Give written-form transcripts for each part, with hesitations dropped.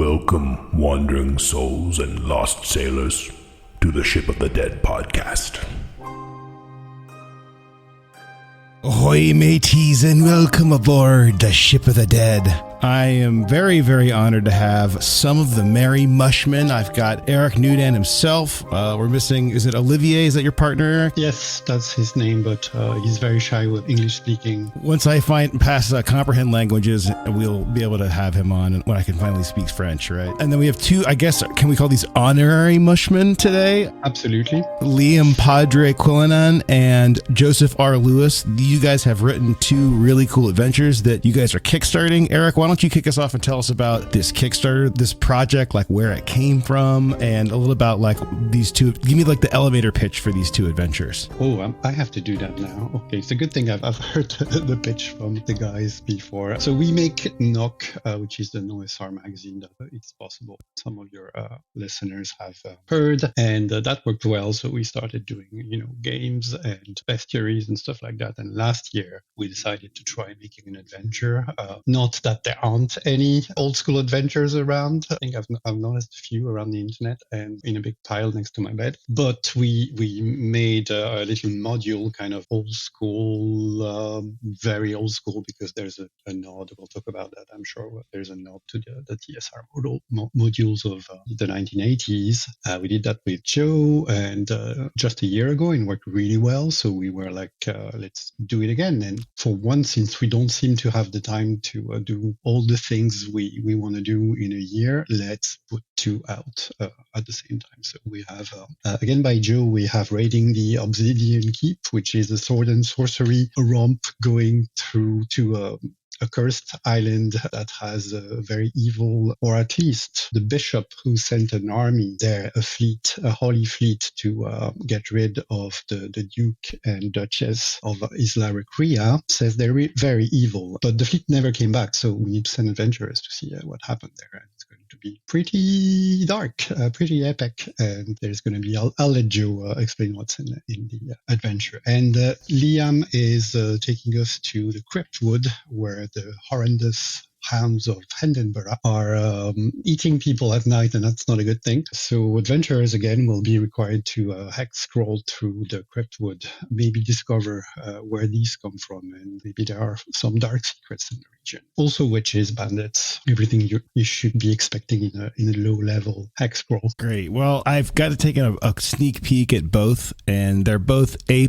Welcome, wandering souls and lost sailors, to the Ship of the Dead podcast. Ahoy, mateys, and welcome aboard the Ship of the Dead. I am very, very honored to have some of the merry Mushmen. I've got Eric Newdan himself. We're missing, is it Olivier? Is that your partner, Eric? Yes, that's his name, but he's very shy with English speaking. Once I pass comprehend languages, we'll be able to have him on when I can finally speak French, right? And then we have two, I guess, can we call these honorary Mushmen today? Absolutely. Liam Padre Quillanan and Joseph R. Lewis. You guys have written two really cool adventures that you guys are kickstarting. Eric, why don't you kick us off and tell us about this Kickstarter, this project, like where it came from, and a little about like these two. Give me like the elevator pitch for these two adventures. Oh, I have to do that now. Okay, it's a good thing I've heard the pitch from the guys before. So we make Knock, which is the OSR magazine that it's possible some of your listeners have heard, and that worked well. So we started doing, games and bestiaries and stuff like that. And last year we decided to try making an adventure. Not that there aren't any old school adventures around. I think I've noticed a few around the internet and in a big pile next to my bed. But we made a little module, kind of old school, very old school, because there's a nod. We'll talk about that, I'm sure. There's a nod to the TSR modules of the 1980s. We did that with Joe, and just a year ago, and worked really well. So we were like, let's do it again. And for once, since we don't seem to have the time to do all the things we want to do in a year, let's put two out at the same time. So we have, again by Joe, we have Raiding the Obsidian Keep, which is a sword and sorcery romp going through to a cursed island that has a very evil, or at least the bishop who sent an army there, a holy fleet to get rid of the Duke and Duchess of Isla Recrea, says they're very evil. But the fleet never came back, so we need to send adventurers to see what happened there. And it's going to be pretty dark, pretty epic. And there's going to be, I'll let Joe explain what's in the adventure. And Liam is taking us to the Cryptwood, where the horrendous hounds of Hindenburg are eating people at night, and that's not a good thing. So adventurers, again, will be required to hex scroll through the Cryptwood, maybe discover where these come from, and maybe there are some dark secrets in the region. Also witches, bandits, everything you should be expecting in a low-level hex scroll. Great. Well, I've got to take a sneak peek at both, and they're both A+.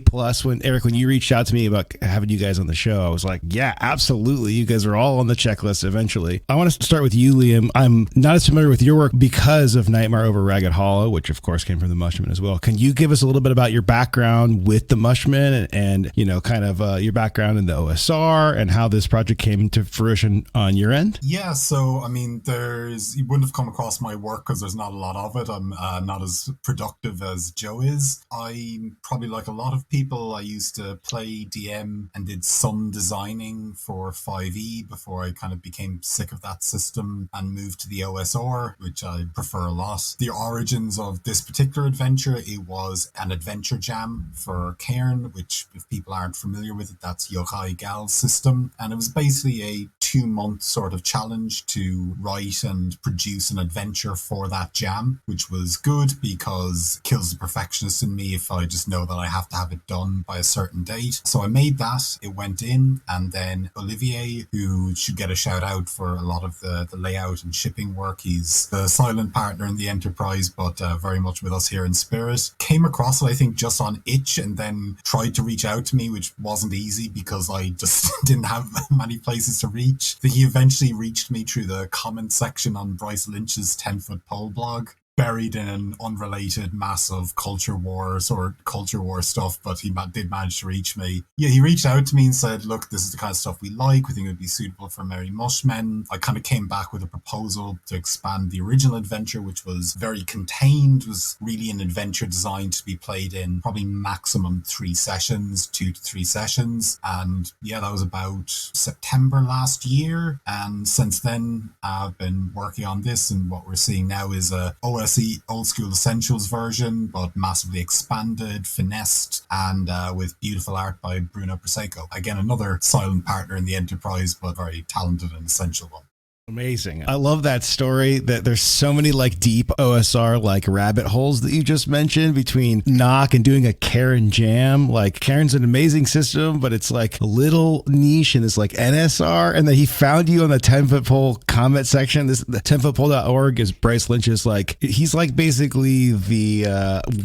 Eric, when you reached out to me about having you guys on the show, I was like, yeah, absolutely. You guys are all on the checklist eventually. I want to start with you, Liam. I'm not as familiar with your work because of Nightmare Over Ragged Hollow, which of course came from the Mushmen as well. Can you give us a little bit about your background with the Mushmen and kind of your background in the OSR and how this project came to fruition on your end? Yeah, so I mean, you wouldn't have come across my work because there's not a lot of it. I'm not as productive as Joe is. I'm probably like a lot of people. I used to play DM and did some designing for 5e before I kind of became sick of that system and moved to the OSR, which I prefer a lot. The origins of this particular adventure, it was an adventure jam for Cairn, which if people aren't familiar with it, that's Yochai Gal's system. And it was basically a 2-month sort of challenge to write and produce an adventure for that jam, which was good because it kills the perfectionist in me if I just know that I have to have it done by a certain date. So I made that, it went in, and then Olivier, who should get a shout out for a lot of the layout and shipping work. He's the silent partner in the enterprise, but very much with us here in spirit. Came across it, I think, just on Itch, and then tried to reach out to me, which wasn't easy because I just didn't have many places to reach. He eventually reached me through the comment section on Bryce Lynch's 10-foot pole blog. Buried in an unrelated massive culture war stuff, but he did manage to reach me. Yeah, he reached out to me and said, look, this is the kind of stuff we like. We think it would be suitable for Merry Mushmen. I kind of came back with a proposal to expand the original adventure, which was very contained, was really an adventure designed to be played in probably maximum 2 to 3 sessions. And yeah, that was about September last year. And since then, I've been working on this, and what we're seeing now is a OSE Old School Essentials version, but massively expanded, finessed, and with beautiful art by Bruno Prosecco. Again, another silent partner in the enterprise, but very talented and essential one. Amazing. I love that story that there's so many like deep OSR like rabbit holes that you just mentioned between Nock and doing a Karen jam. Like Karen's an amazing system, but it's like a little niche and it's like NSR. And then he found you on the 10-foot pole comment section. The 10footpole.org is Bryce Lynch's like, he's like basically the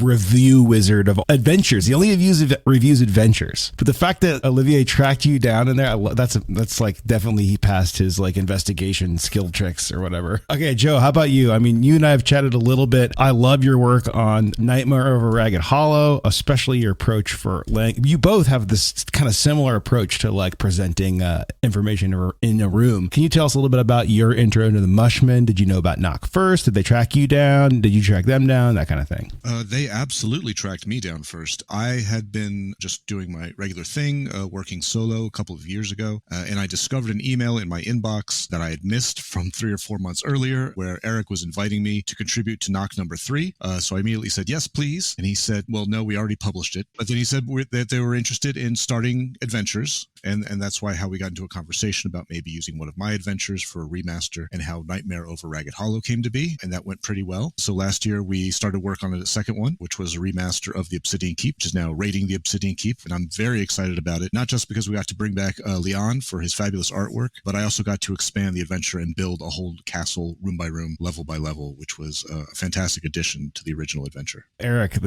review wizard of adventures. He only reviews adventures. But the fact that Olivier tracked you down in there, that's like definitely he passed his like investigation skill tricks or whatever. Okay, Joe, how about you? I mean, you and I have chatted a little bit. I love your work on Nightmare Over Ragged Hollow, especially your approach for you both have this kind of similar approach to like presenting information in a room. Can you tell us a little bit about your intro into the Mushmen? Did you know about Nock first? Did they track you down? Did you track them down? That kind of thing. They absolutely tracked me down first. I had been just doing my regular thing, working solo a couple of years ago, and I discovered an email in my inbox that I had missed from 3 or 4 months earlier, where Eric was inviting me to contribute to Nock number 3. So I immediately said, yes, please. And he said, well, no, we already published it. But then he said that they were interested in starting adventures. And that's how we got into a conversation about maybe using one of my adventures for a remaster and how Nightmare Over Ragged Hollow came to be. And that went pretty well. So last year we started work on a second one, which was a remaster of the Obsidian Keep, which is now Raiding the Obsidian Keep. And I'm very excited about it, not just because we got to bring back Leon for his fabulous artwork, but I also got to expand the adventure and build a whole castle room by room, level by level, which was a fantastic addition to the original adventure. Eric,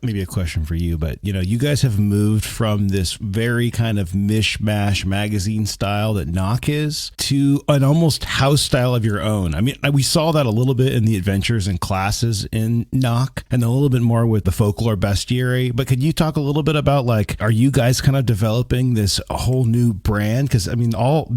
maybe a question for you, but you guys have moved from this very kind of mishmash magazine style that Nock is to an almost house style of your own. I mean, we saw that a little bit in the adventures and classes in Nock and a little bit more with the folklore bestiary. But could you talk a little bit about like, are you guys kind of developing this whole new brand? Because I mean, all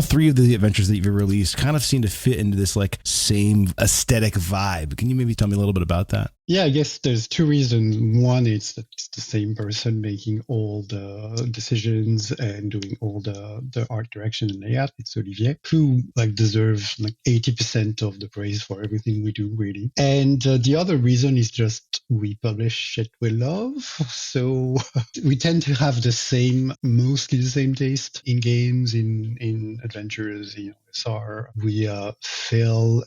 3 of the adventures that you've released kind of seem to fit into this like same aesthetic vibe. Can you maybe tell me a little bit about that? Yeah, I guess there's 2 reasons. One is that it's the same person making all the decisions and doing all the art direction and layout. It's Olivier, who like deserves like 80% of the praise for everything we do, really. And the other reason is just we publish shit we love. So we tend to have mostly the same taste in games, in adventures, SR. We fill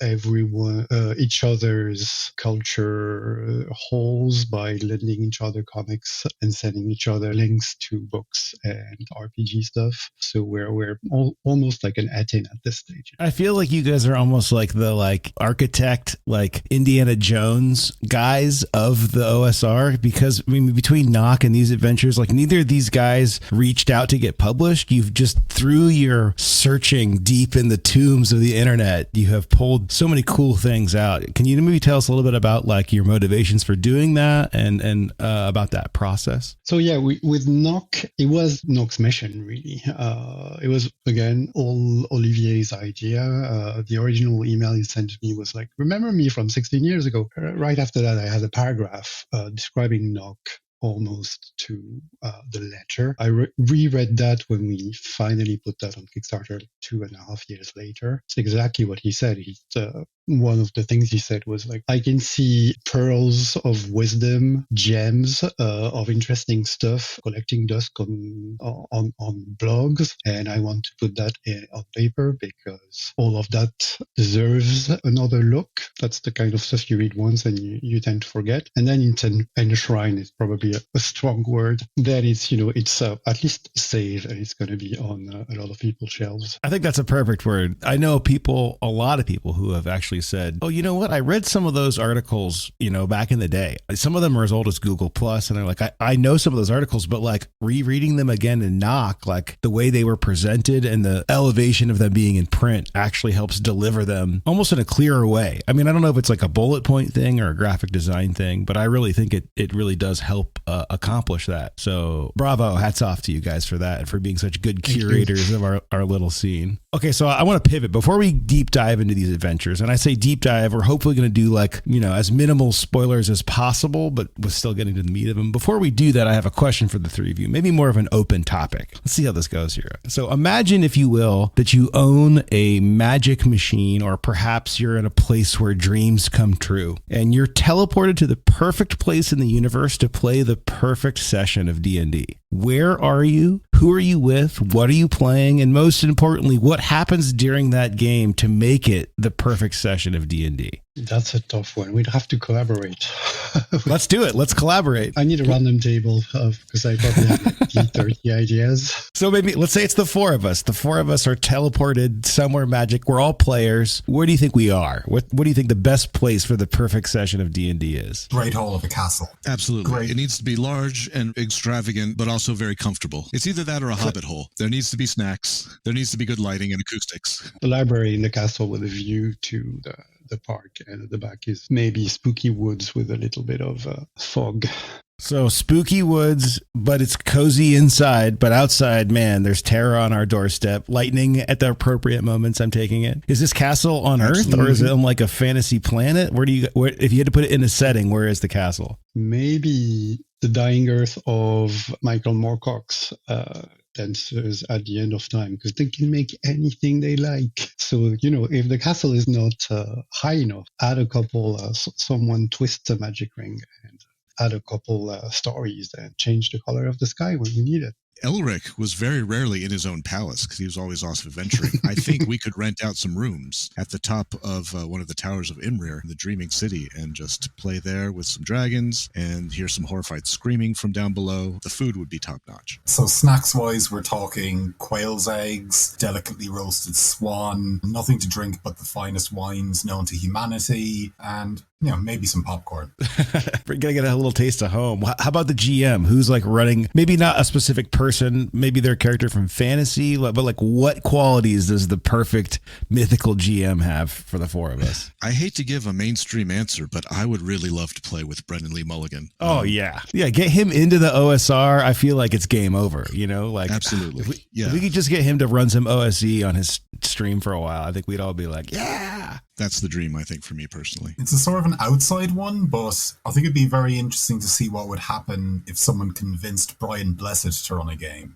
each other's culture holes by lending each other comics and sending each other links to books and RPG stuff. So we're almost like an Aten at this stage. I feel like you guys are almost like the like architect, like Indiana Jones guys of the OSR, because I mean, between Nock and these adventures, like neither of these guys reached out to get published. You've just through your searching deep in the tombs of the internet, you have pulled so many cool things out. Can you maybe tell us a little bit about like your motivations for doing that and about that process? So yeah, with Nock, it was Nock's mission, really. It was, again, all Olivier's idea. The original email he sent to me was like, remember me from 16 years ago? Right after that, I had a paragraph describing Nock almost to the letter. I reread that when we finally put that on Kickstarter 2.5 years later. It's exactly what he said. One of the things he said was like, I can see pearls of wisdom, gems of interesting stuff, collecting dust on blogs, and I want to put that on paper because all of that deserves another look. That's the kind of stuff you read once and you tend to forget. And then enshrine is probably a strong word. Then it's at least safe, and it's going to be on a lot of people's shelves. I think that's a perfect word. I know a lot of people who have actually said, oh, you know what? I read some of those articles, back in the day. Some of them are as old as Google Plus, and they're like, I know some of those articles, but like rereading them again in Nock, like the way they were presented and the elevation of them being in print actually helps deliver them almost in a clearer way. I mean, I don't know if it's like a bullet point thing or a graphic design thing, but I really think it really does help accomplish that. So bravo, hats off to you guys for that and for being such good curators of our little scene. Okay, so I want to pivot before we deep dive into these adventures. And I say deep dive, we're hopefully going to do like, as minimal spoilers as possible, but we're still getting to the meat of them. Before we do that, I have a question for the 3 of you, maybe more of an open topic. Let's see how this goes here. So imagine, if you will, that you own a magic machine, or perhaps you're in a place where dreams come true, and you're teleported to the perfect place in the universe to play the perfect session of D&D. Where are you? Who are you with? What are you playing? And most importantly, what happens during that game to make it the perfect session of D&D? That's a tough one. We'd have to collaborate. Let's do it. Let's collaborate. I need a random table because I probably have like 30 ideas. So maybe let's say it's the four of us. The four of us are teleported somewhere magic. We're all players. Where do you think we are? What do you think the best place for the perfect session of D&D is? Great Hall of a castle. Absolutely. Great. It needs to be large and extravagant, but also very comfortable. It's either that or a hobbit hole. There needs to be snacks. There needs to be good lighting and acoustics. The library in the castle with a view to the park, and at the back is maybe spooky woods with a little bit of fog. So spooky woods, but it's cozy inside, but outside, man, there's terror on our doorstep. Lightning at the appropriate moments, I'm taking it. Is this castle on Earth or is it on like a fantasy planet? Where if you had to put it in a setting, where is the castle? Maybe the dying earth of Michael Moorcock's dancers at the end of time, because they can make anything they like. So, if the castle is not high enough, add a couple, someone twists a magic ring and add a couple stories and change the color of the sky when we need it. Elric was very rarely in his own palace because he was always off adventuring. I think we could rent out some rooms at the top of one of the towers of Imrir, the Dreaming City, and just play there with some dragons and hear some horrified screaming from down below. The food would be top-notch. So snacks-wise, we're talking quail's eggs, delicately roasted swan, nothing to drink but the finest wines known to humanity, and maybe some popcorn. We're gonna get a little taste of home. How about the GM? Who's like running, maybe not a specific person, maybe their character from fantasy, but like what qualities does the perfect mythical GM have for the four of us? I hate to give a mainstream answer, but I would really love to play with Brendan Lee Mulligan. Oh, yeah. Yeah, get him into the OSR. I feel like it's game over, like absolutely. If we could just get him to run some OSE on his stream for a while, I think we'd all be like, yeah. That's the dream, I think, for me personally. It's a sort of an outside one, but I think it'd be very interesting to see what would happen if someone convinced Brian Blessed to run a game.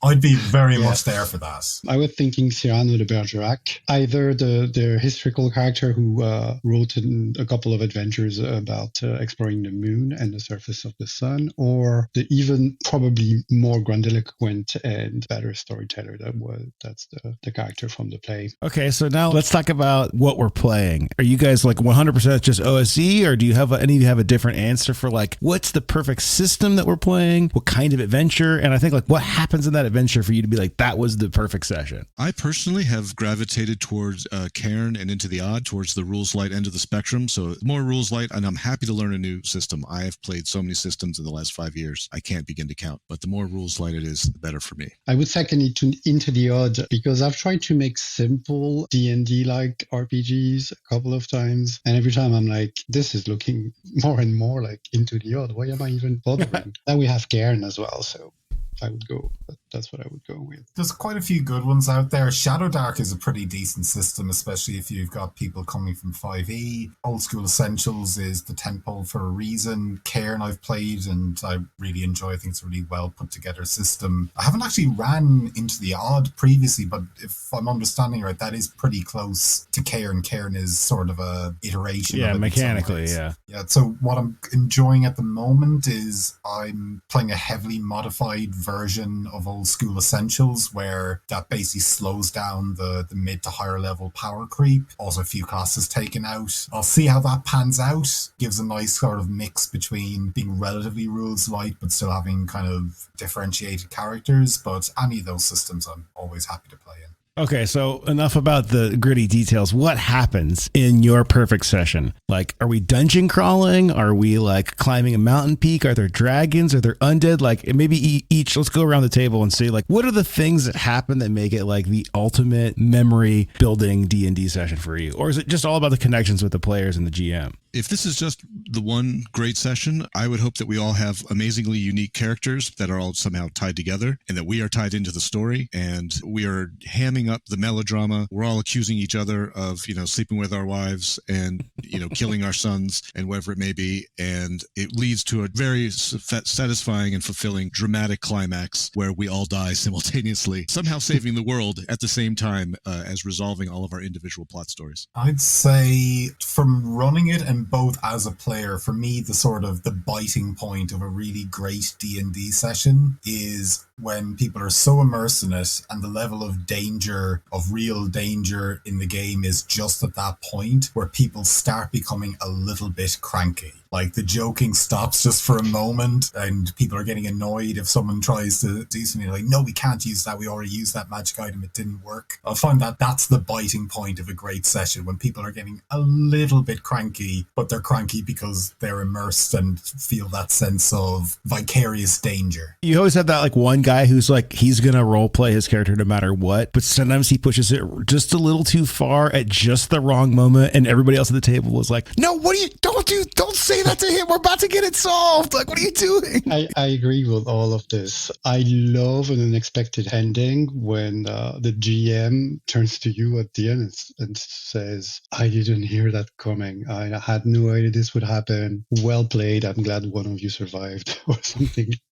I'd be very much there for that. I was thinking Cyrano de Bergerac, either the historical character who wrote a couple of adventures about exploring the moon and the surface of the sun, or the even probably more grandiloquent and better storyteller that's the character from the play. Okay, so now let's talk about what we're playing. Are you guys like 100% just OSE, or do you have any of you have a different answer for like what's the perfect system that we're playing? What kind of adventure? And I think like what happens in that adventure for you to be like, that was the perfect session? I personally have gravitated towards Cairn and Into the Odd, towards the rules light end of the spectrum. So more rules light, and I'm happy to learn a new system. I have played so many systems in the last 5 years, I can't begin to count. But the more rules light it is, the better for me. I would second it to Into the Odd, because I've tried to make simple D&D-like RPGs a couple of times, and every time I'm like, this is looking more and more like Into the Odd. Why am I even bothering? Then we have Cairn as well, so that's what I would go with. There's quite a few good ones out there. Shadow Dark is a pretty decent system, especially if you've got people coming from 5e. Old School Essentials is the tentpole for a reason. Cairn I've played and I really enjoy. I think it's a really well put together system. I haven't actually ran Into the Odd previously, but if I'm understanding right, that is pretty close to Cairn. Cairn is sort of a iteration of it mechanically, yeah. So what I'm enjoying at the moment is I'm playing a heavily modified version of Old School Essentials, where that basically slows down the mid to higher level power creep. Also a few classes taken out. I'll see how that pans out. Gives a nice sort of mix between being relatively rules light but still having kind of differentiated characters. But any of those systems I'm always happy to play in. Okay, so enough about the gritty details. What happens in your perfect session? Like, are we dungeon crawling? Are we like climbing a mountain peak? Are there dragons? Are there undead? Like, maybe each, let's go around the table and see like, what are the things that happen that make it like the ultimate memory building D&D session for you? Or is it just all about the connections with the players and the GM? If this is just the one great session, I would hope that we all have amazingly unique characters that are all somehow tied together and that we are tied into the story and we are hamming up the melodrama. We're all accusing each other of, sleeping with our wives and, killing our sons and whatever it may be. And it leads to a very satisfying and fulfilling dramatic climax where we all die simultaneously, somehow saving the world at the same time as resolving all of our individual plot stories. I'd say from running it and both as a player player, for me, the sort of the biting point of a really great D&D session is when people are so immersed in it and the level of danger, of real danger in the game is just at that point where people start becoming a little bit cranky. Like the joking stops just for a moment and people are getting annoyed if someone tries to do something like, no, we can't use that. We already used that magic item. It didn't work. I find that that's the biting point of a great session, when people are getting a little bit cranky, but they're cranky because they're immersed and feel that sense of vicarious danger. You always have that like one guy who's like, he's going to role play his character no matter what, but sometimes he pushes it just a little too far at just the wrong moment. And everybody else at the table was like, no, don't say that to him. We're about to get it solved. Like, what are you doing? I agree with all of this. I love an unexpected ending when the GM turns to you at the end and says, I didn't hear that coming. I had no idea this would happen. Well played. I'm glad one of you survived, or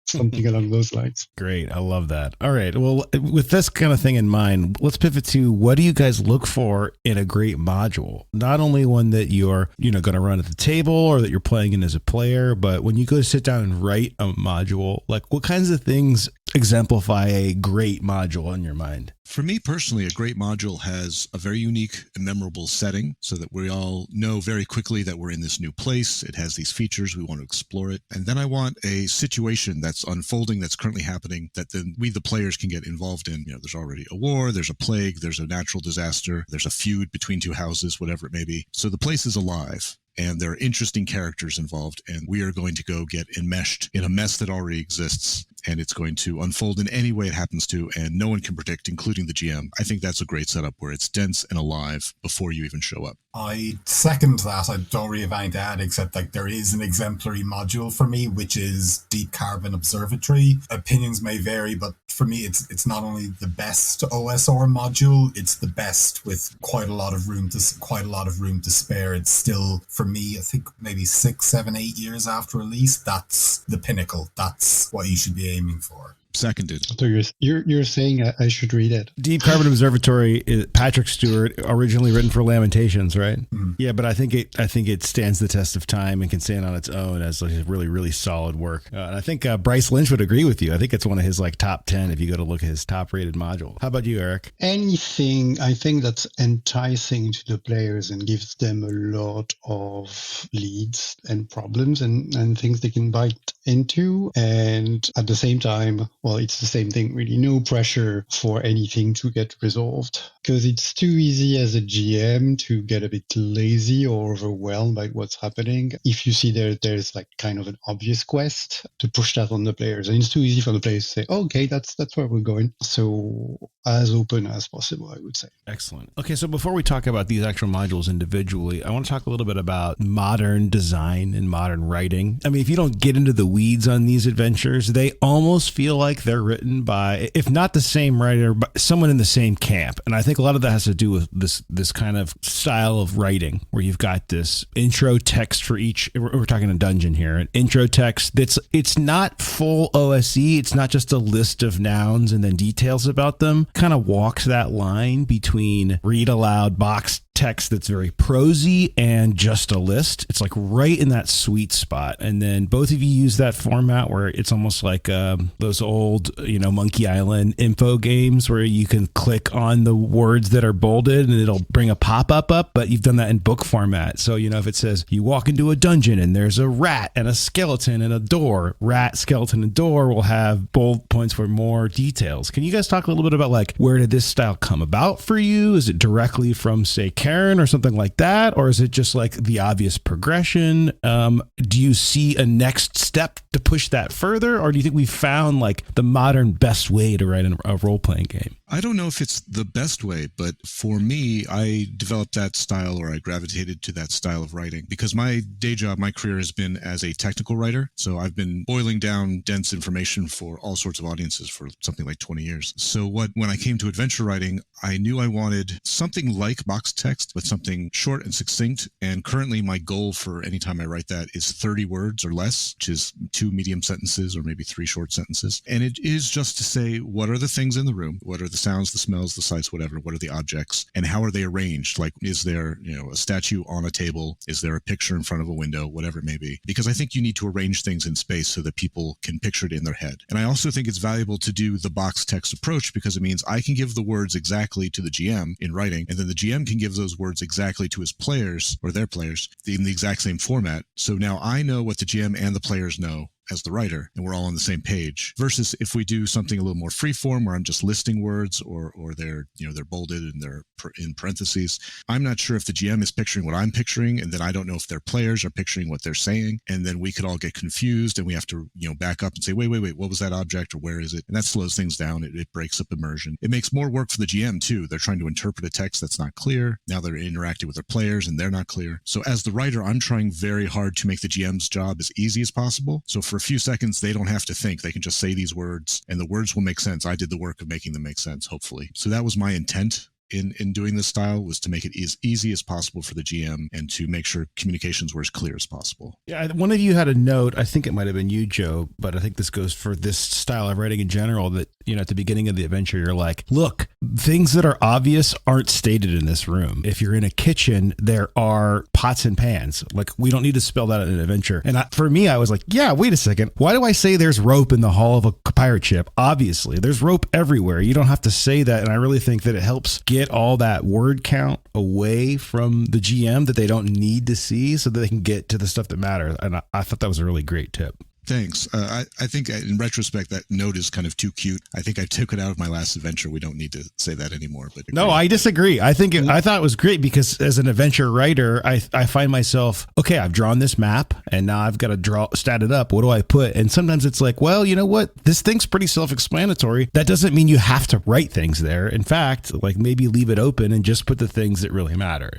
something along those lines. Great. I love that. All right. Well, with this kind of thing in mind, let's pivot to, what do you guys look for in a great module? Not only one that you're, going to run at the table or that you're playing in as a player, but when you go to sit down and write a module, like what kinds of things exemplify a great module in your mind? For me personally, a great module has a very unique and memorable setting so that we all know very quickly that we're in this new place. It has these features. We want to explore it. And then I want a situation that's unfolding, that's currently happening, that then we, the players, can get involved in. There's already a war, there's a plague, there's a natural disaster, there's a feud between two houses, whatever it may be. So the place is alive. And there are interesting characters involved, and we are going to go get enmeshed in a mess that already exists, and it's going to unfold in any way it happens to, and no one can predict, including the GM. I think that's a great setup where it's dense and alive before you even show up. I second that. I don't really have anything to add, except like there is an exemplary module for me, which is Deep Carbon Observatory. Opinions may vary, but for me, it's not only the best OSR module, it's the best with quite a lot of room to spare. It's still, for me, I think maybe 6, 7, 8 years after release, that's the pinnacle. That's what you should be aiming for. Seconded. So you're saying I should read it? Deep Carbon Observatory is Patrick Stewart, originally written for Lamentations, right? Mm. Yeah, but I think it stands the test of time and can stand on its own as like a really, really solid work. And I think Bryce Lynch would agree with you. I think it's one of his like top 10 if you go to look at his top rated module. How about you, Eric? Anything I think that's enticing to the players and gives them a lot of leads and problems and things they can bite into. And at the same time, well, it's the same thing, really. No pressure for anything to get resolved, because it's too easy as a GM to get a bit lazy or overwhelmed by what's happening. If you see there's like kind of an obvious quest, to push that on the players. And it's too easy for the players to say, oh, okay, that's where we're going. So as open as possible, I would say. Excellent. Okay, so before we talk about these actual modules individually, I want to talk a little bit about modern design and modern writing. I mean, if you don't get into the weeds on these adventures, they almost feel like they're written by, if not the same writer, but someone in the same camp. And I think a lot of that has to do with this kind of style of writing where you've got this intro text for each. We're talking a dungeon here, an intro text it's not full OSE. It's not just a list of nouns and then details about them. Kind of walks that line between read aloud box text that's very prosy and just a list. It's like right in that sweet spot. And then both of you use that format where it's almost like those old, Monkey Island info games where you can click on the words that are bolded and it'll bring a pop-up up, but you've done that in book format. So, if it says you walk into a dungeon and there's a rat and a skeleton and a door, rat, skeleton, and door will have bold points for more details. Can you guys talk a little bit about like, where did this style come about for you? Is it directly from, say, Karen or something like that? Or is it just like the obvious progression? Do you see a next step to push that further? Or do you think we found like the modern best way to write a role-playing game? I don't know if it's the best way, but for me, I developed that style, or I gravitated to that style of writing because my day job, my career has been as a technical writer. So I've been boiling down dense information for all sorts of audiences for something like 20 years. So when I came to adventure writing, I knew I wanted something like box text text, but something short and succinct. And currently my goal for any time I write that is 30 words or less, which is 2 medium sentences or maybe 3 short sentences. And it is just to say, what are the things in the room? What are the sounds, the smells, the sights, whatever? What are the objects? And how are they arranged? Like, is there, a statue on a table? Is there a picture in front of a window? Whatever it may be. Because I think you need to arrange things in space so that people can picture it in their head. And I also think it's valuable to do the box text approach because it means I can give the words exactly to the GM in writing, and then the GM can give those words exactly to his players or their players in the exact same format. So now I know what the GM and the players know as the writer, and we're all on the same page, versus if we do something a little more freeform where I'm just listing words or they're bolded and they're in parentheses. I'm not sure if the GM is picturing what I'm picturing, and then I don't know if their players are picturing what they're saying, and then we could all get confused and we have to back up and say, wait, what was that object or where is it? And that slows things down. It breaks up immersion. It makes more work for the GM too. They're trying to interpret a text that's not clear. Now they're interacting with their players and they're not clear. So as the writer, I'm trying very hard to make the GM's job as easy as possible. So for a few seconds, they don't have to think. They can just say these words and the words will make sense. I did the work of making them make sense, hopefully. So that was my intent in doing this style, was to make it as easy as possible for the GM and to make sure communications were as clear as possible. Yeah, one of you had a note, I think it might have been you, Joe, but I think this goes for this style of writing in general, that, at the beginning of the adventure, you're like, look, things that are obvious aren't stated in this room. If you're in a kitchen, there are pots and pans. Like, we don't need to spell that in an adventure. And for me, I was like, yeah, wait a second. Why do I say there's rope in the hull of a pirate ship? Obviously, there's rope everywhere. You don't have to say that. And I really think that it helps get all that word count away from the GM that they don't need to see so that they can get to the stuff that matters. And I thought that was a really great tip. Thanks. I think in retrospect, that note is kind of too cute. I think I took it out of my last adventure. We don't need to say that anymore. But no, I disagree. I thought it was great because as an adventure writer, I find myself, okay, I've drawn this map and now I've got to stat it up. What do I put? And sometimes it's like, well, you know what? This thing's pretty self-explanatory. That doesn't mean you have to write things there. In fact, like, maybe leave it open and just put the things that really matter,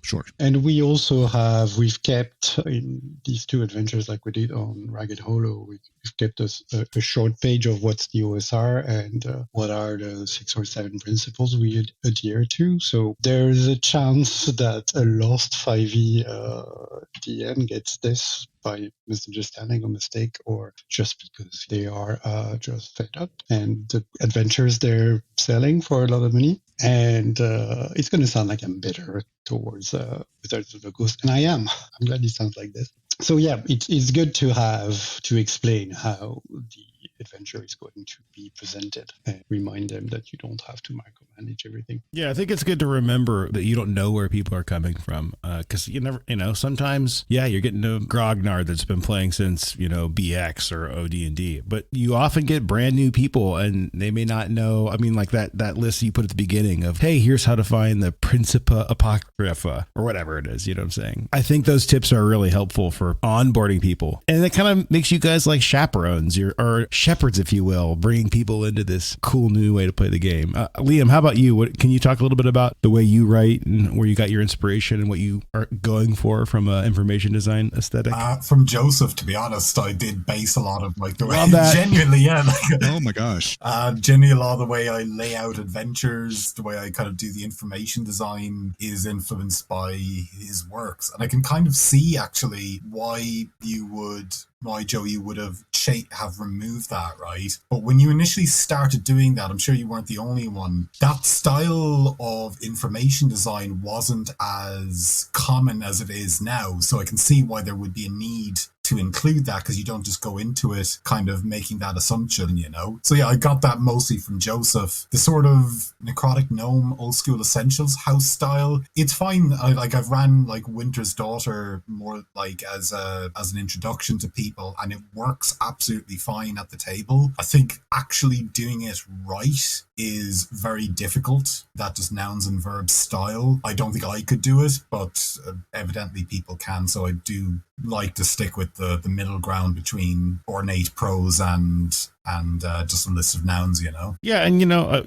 Sure. And we've kept in these 2 adventures, like we did on Ragged Hollow, we've kept a short page of what's the OSR and what are the 6 or 7 principles we adhere to. So there's a chance that a lost 5e DM gets this by misunderstanding or mistake, or just because they are just fed up. And the adventures they're selling for a lot of money. And it's going to sound like I'm bitter towards Wizards of the Coast. And I am. I'm glad it sounds like this. So yeah, it's good to explain how the adventure is going to be presented and remind them that you don't have to micromanage everything. Yeah, I think it's good to remember that you don't know where people are coming from, because you never, sometimes, yeah, you're getting a grognard that's been playing since, BX or OD&D, but you often get brand new people and they may not know. I mean, like that list you put at the beginning of, hey, here's how to find the Principia Apocrypha or whatever it is, you know what I'm saying? I think those tips are really helpful for onboarding people. And it kind of makes you guys like chaperones or shepherds, if you will, bringing people into this cool new way to play the game. Liam, how about you? Can you talk a little bit about the way you write and where you got your inspiration and what you are going for from an information design aesthetic? From Joseph, to be honest, I did base a lot of like the way genuinely, yeah. Oh my gosh. Genuinely, a lot of the way I lay out adventures, the way I kind of do the information design is influenced by his works, and I can kind of see actually why Joe, you would have removed that, right? But when you initially started doing that, I'm sure you weren't the only one, that style of information design wasn't as common as it is now. So I can see why there would be a need to include that, because you don't just go into it kind of making that assumption, So yeah, I got that mostly from Joseph. The sort of Necrotic Gnome old school essentials house style, it's fine. I've ran like Winter's Daughter more like as an introduction to people, and it works absolutely fine at the table. I think actually doing it right is very difficult. That just nouns and verbs style. I don't think I could do it, but evidently people can. So I do like to stick with the middle ground between ornate prose and and just a list of nouns, Yeah, and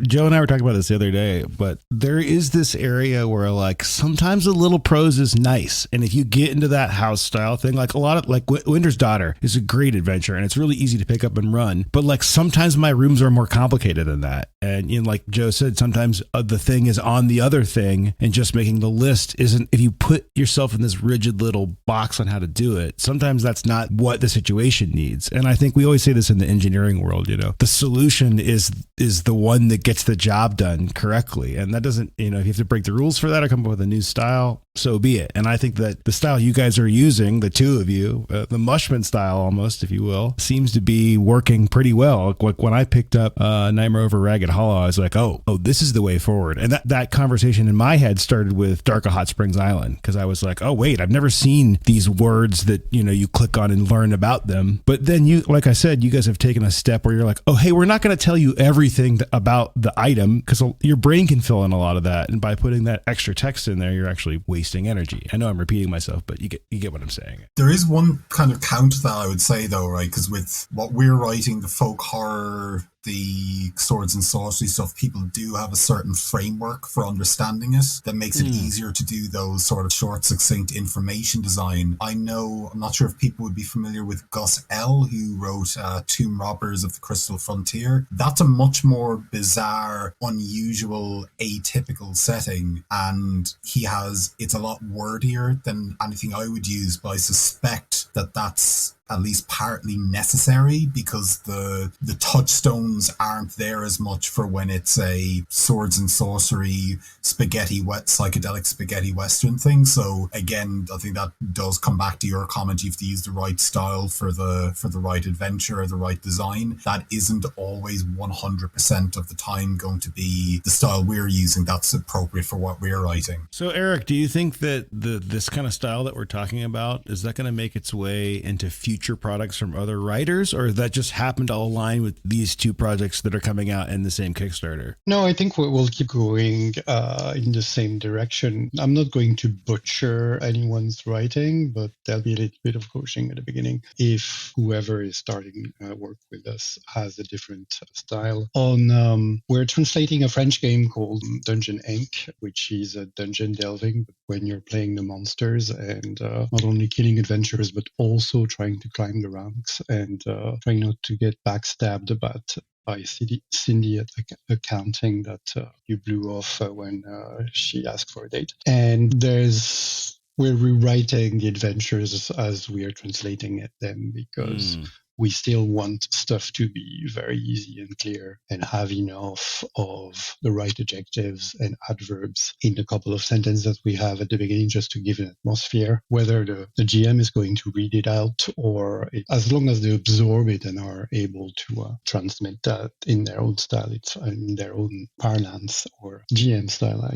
Joe and I were talking about this the other day, but there is this area where like sometimes a little prose is nice, and if you get into that house style thing, like a lot of like Winter's Daughter is a great adventure, and it's really easy to pick up and run. But like sometimes my rooms are more complicated than that, and like Joe said, sometimes the thing is on the other thing, and just making the list isn't. If you put yourself in this rigid little box on how to do it, sometimes that's not what the situation needs. And I think we always say this in the engineering world, the solution is the one that gets the job done correctly. And that doesn't, if you have to break the rules for that or come up with a new style, so be it. And I think that the style you guys are using, the two of you, the Mushmen style almost, if you will, seems to be working pretty well. Like when I picked up Nightmare Over Ragged Hollow, I was like, oh, this is the way forward. And that conversation in my head started with Dark of Hot Springs Island, because I was like, oh, wait, I've never seen these words that, you click on and learn about them. But then like I said, you guys have taken a step where you're like, oh, hey, we're not going to tell you everything about the item, because your brain can fill in a lot of that. And by putting that extra text in there, you're actually wasting energy. I know I'm repeating myself, but you get what I'm saying. There is one kind of counter to that, I would say, though, right? Because with what we're writing, the folk horror, the swords and sorcery stuff, people do have a certain framework for understanding it that makes it easier to do those sort of short, succinct information design. I'm not sure if people would be familiar with Gus L., who wrote Tomb Robbers of the Crystal Frontier. That's a much more bizarre, unusual, atypical setting, and it's a lot wordier than anything I would use, but I suspect that's at least partly necessary, because the touchstones aren't there as much for when it's a swords and sorcery psychedelic spaghetti western thing. So again, I think that does come back to your comment. You have to use the right style for the right adventure or the right design. That isn't always 100% of the time going to be the style we're using that's appropriate for what we're writing. So Eric, do you think that this kind of style that we're talking about, is that going to make its way into future products from other writers, or that just happened to align with these two projects that are coming out in the same Kickstarter? No, I think we'll keep going in the same direction. I'm not going to butcher anyone's writing, but there'll be a little bit of coaching at the beginning if whoever is starting work with us has a different style. We're translating a French game called Dungeon Inc., which is a dungeon delving, but when you're playing the monsters and not only killing adventurers, but also trying to climb the ranks and trying not to get backstabbed by Cindy at accounting that you blew off when she asked for a date. And we're rewriting the adventures as we are translating them, because we still want stuff to be very easy and clear and have enough of the right adjectives and adverbs in a couple of sentences that we have at the beginning, just to give an atmosphere, whether the GM is going to read it out or as long as they absorb it and are able to transmit that in their own style, it's in their own parlance or GM style,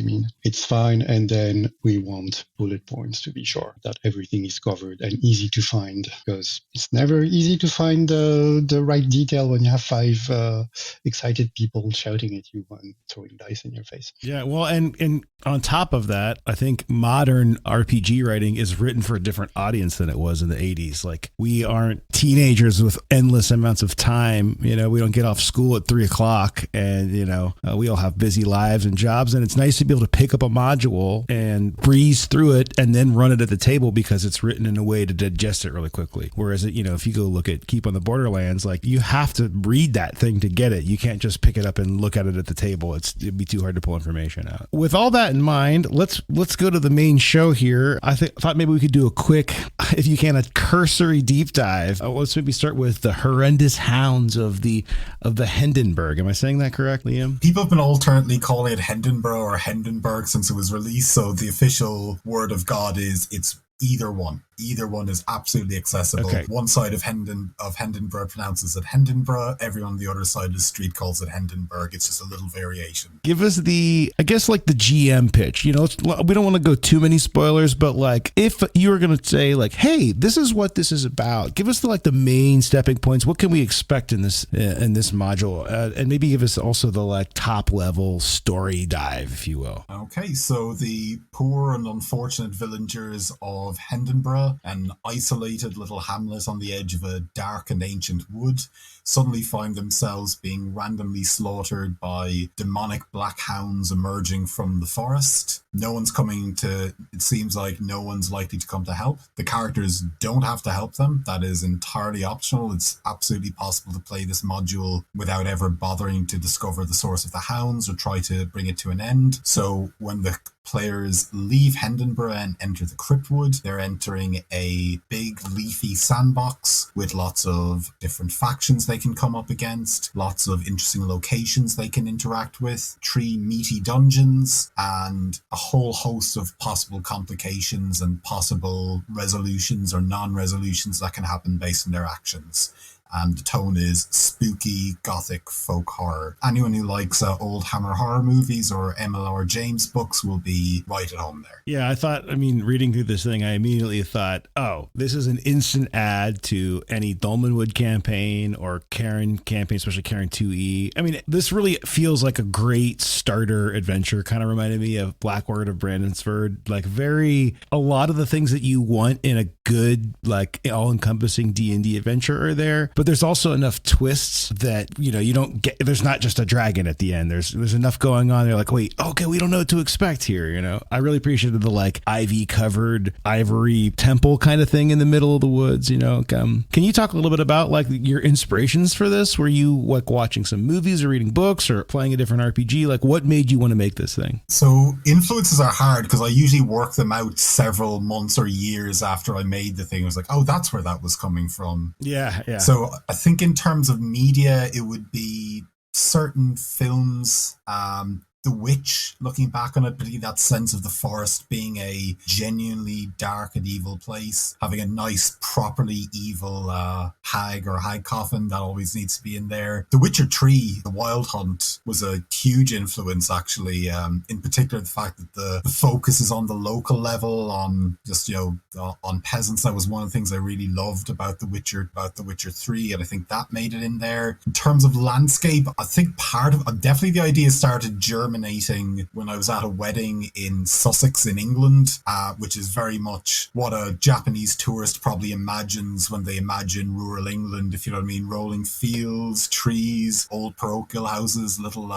it's fine. And then we want bullet points to be sure that everything is covered and easy to find, because it's never easy to find the right detail when you have 5 excited people shouting at you and throwing dice in your face. Yeah, well, and on top of that, I think modern RPG writing is written for a different audience than it was in the 80s. Like, we aren't teenagers with endless amounts of time. We don't get off school at 3:00, and we all have busy lives and jobs, and it's nice to be able to pick up a module and breeze through it and then run it at the table, because it's written in a way to digest it really quickly. Whereas if you go look at Keep on the Borderlands, like, you have to read that thing to get it. You can't just pick it up and look at it at the table. It'd be too hard to pull information out. With all that in mind, let's go to the main show here. I thought maybe we could do a quick, if you can, a cursory deep dive. Let's maybe start with the horrendous hounds of the Hindenburg. Am I saying that correctly, Liam? People have been alternately calling it Hindenburg or Hindenburg since it was released. So the official word of God is it's either one. Either one is absolutely accessible. Okay. One side of Hindenburg pronounces it Hindenburg. Everyone on the other side of the street calls it Hindenburg. It's just a little variation. Give us the GM pitch. We don't want to go too many spoilers, but like, if you were going to say like, hey, this is what this is about, give us the main stepping points. What can we expect in this module? And maybe give us also the top level story dive, if you will. Okay, so the poor and unfortunate villagers of Hindenburg Valhalla, an isolated little hamlet on the edge of a dark and ancient wood, suddenly find themselves being randomly slaughtered by demonic black hounds emerging from the forest. It seems like no one's likely to come to help. The characters don't have to help them. That is entirely optional. It's absolutely possible to play this module without ever bothering to discover the source of the hounds or try to bring it to an end. So when the players leave Hindenburg and enter the Cryptwood, they're entering a big leafy sandbox with lots of different factions they can come up against, lots of interesting locations they can interact with, 3 meaty dungeons, and a whole host of possible complications and possible resolutions or non-resolutions that can happen based on their actions. And the tone is spooky, gothic, folk horror. Anyone who likes old Hammer horror movies or MLR James books will be right at home there. Yeah, reading through this thing, I immediately thought, oh, this is an instant add to any Dolmenwood campaign or Karen campaign, especially Karen 2E. I mean, this really feels like a great starter adventure. Kind of reminded me of Black Word of Brandonsford. Like a lot of the things that you want in a good, like all-encompassing D&D adventure are there. But there's also enough twists that, you don't get, there's not just a dragon at the end. There's enough going on. They're like, wait, okay, we don't know what to expect here. I really appreciated the like ivy covered ivory temple kind of thing in the middle of the woods. Can you talk a little bit about like your inspirations for this? Were you like watching some movies or reading books or playing a different RPG? Like what made you want to make this thing? So influences are hard because I usually work them out several months or years after I made the thing. I was like, oh, that's where that was coming from. Yeah. So I think in terms of media, it would be certain films, The Witch, looking back on it, particularly that sense of the forest being a genuinely dark and evil place, having a nice, properly evil hag or hag coffin that always needs to be in there. The Witcher 3, The Wild Hunt, was a huge influence, actually, in particular the fact that the focus is on the local level, on just, on peasants. That was one of the things I really loved about The Witcher 3, and I think that made it in there. In terms of landscape, I think definitely the idea started germinating when I was at a wedding in Sussex in England, which is very much what a Japanese tourist probably imagines when they imagine rural England, if you know what I mean. Rolling fields, trees, old parochial houses, little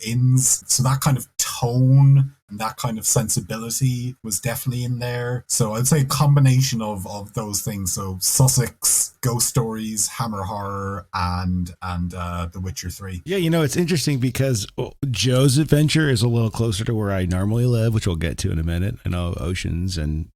inns. So that kind of tone and that kind of sensibility was definitely in there. So I'd say a combination of those things. So Sussex, ghost stories, Hammer horror, and The Witcher 3. Yeah, it's interesting because Joe's adventure is a little closer to where I normally live, which we'll get to in a minute. I know oceans and,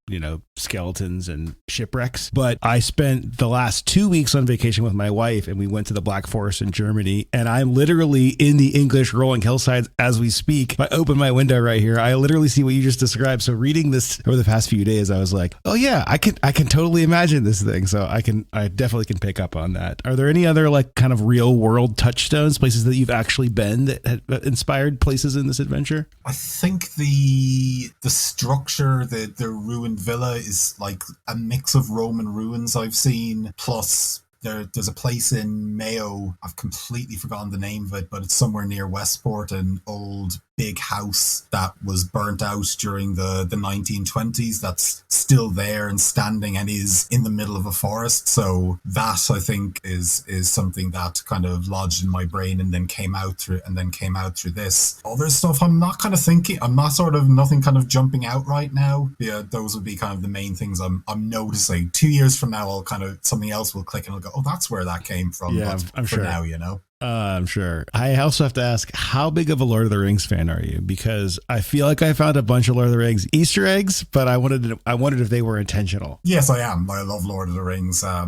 skeletons and shipwrecks. But I spent the last 2 weeks on vacation with my wife and we went to the Black Forest in Germany. And I'm literally in the English rolling hillsides as we speak. If I open my window right here, I literally see what you just described. So reading this over the past few days, I was like, oh yeah, I can totally imagine this thing. So I definitely can pick up on that. Are there any other like kind of real world touchstones, places that you've actually been that have inspired places in this adventure? I think the structure, the ruined villa is like a mix of Roman ruins I've seen, plus there's a place in Mayo, I've completely forgotten the name of it, but it's somewhere near Westport, an old big house that was burnt out during the 1920s that's still there and standing and is in the middle of a forest. So that I think is something that kind of lodged in my brain and then came out through this. Other stuff I'm not kind of thinking, nothing kind of jumping out right now. Yeah, those would be kind of the main things I'm noticing. 2 years from now, I'll kind of, something else will click and I'll go, oh, that's where that came from. Yeah, but I'm for sure. now, I'm sure. I also have to ask, how big of a Lord of the Rings fan are you? Because I feel like I found a bunch of Lord of the Rings Easter eggs, but I wondered if they were intentional. Yes, I am. I love Lord of the Rings. I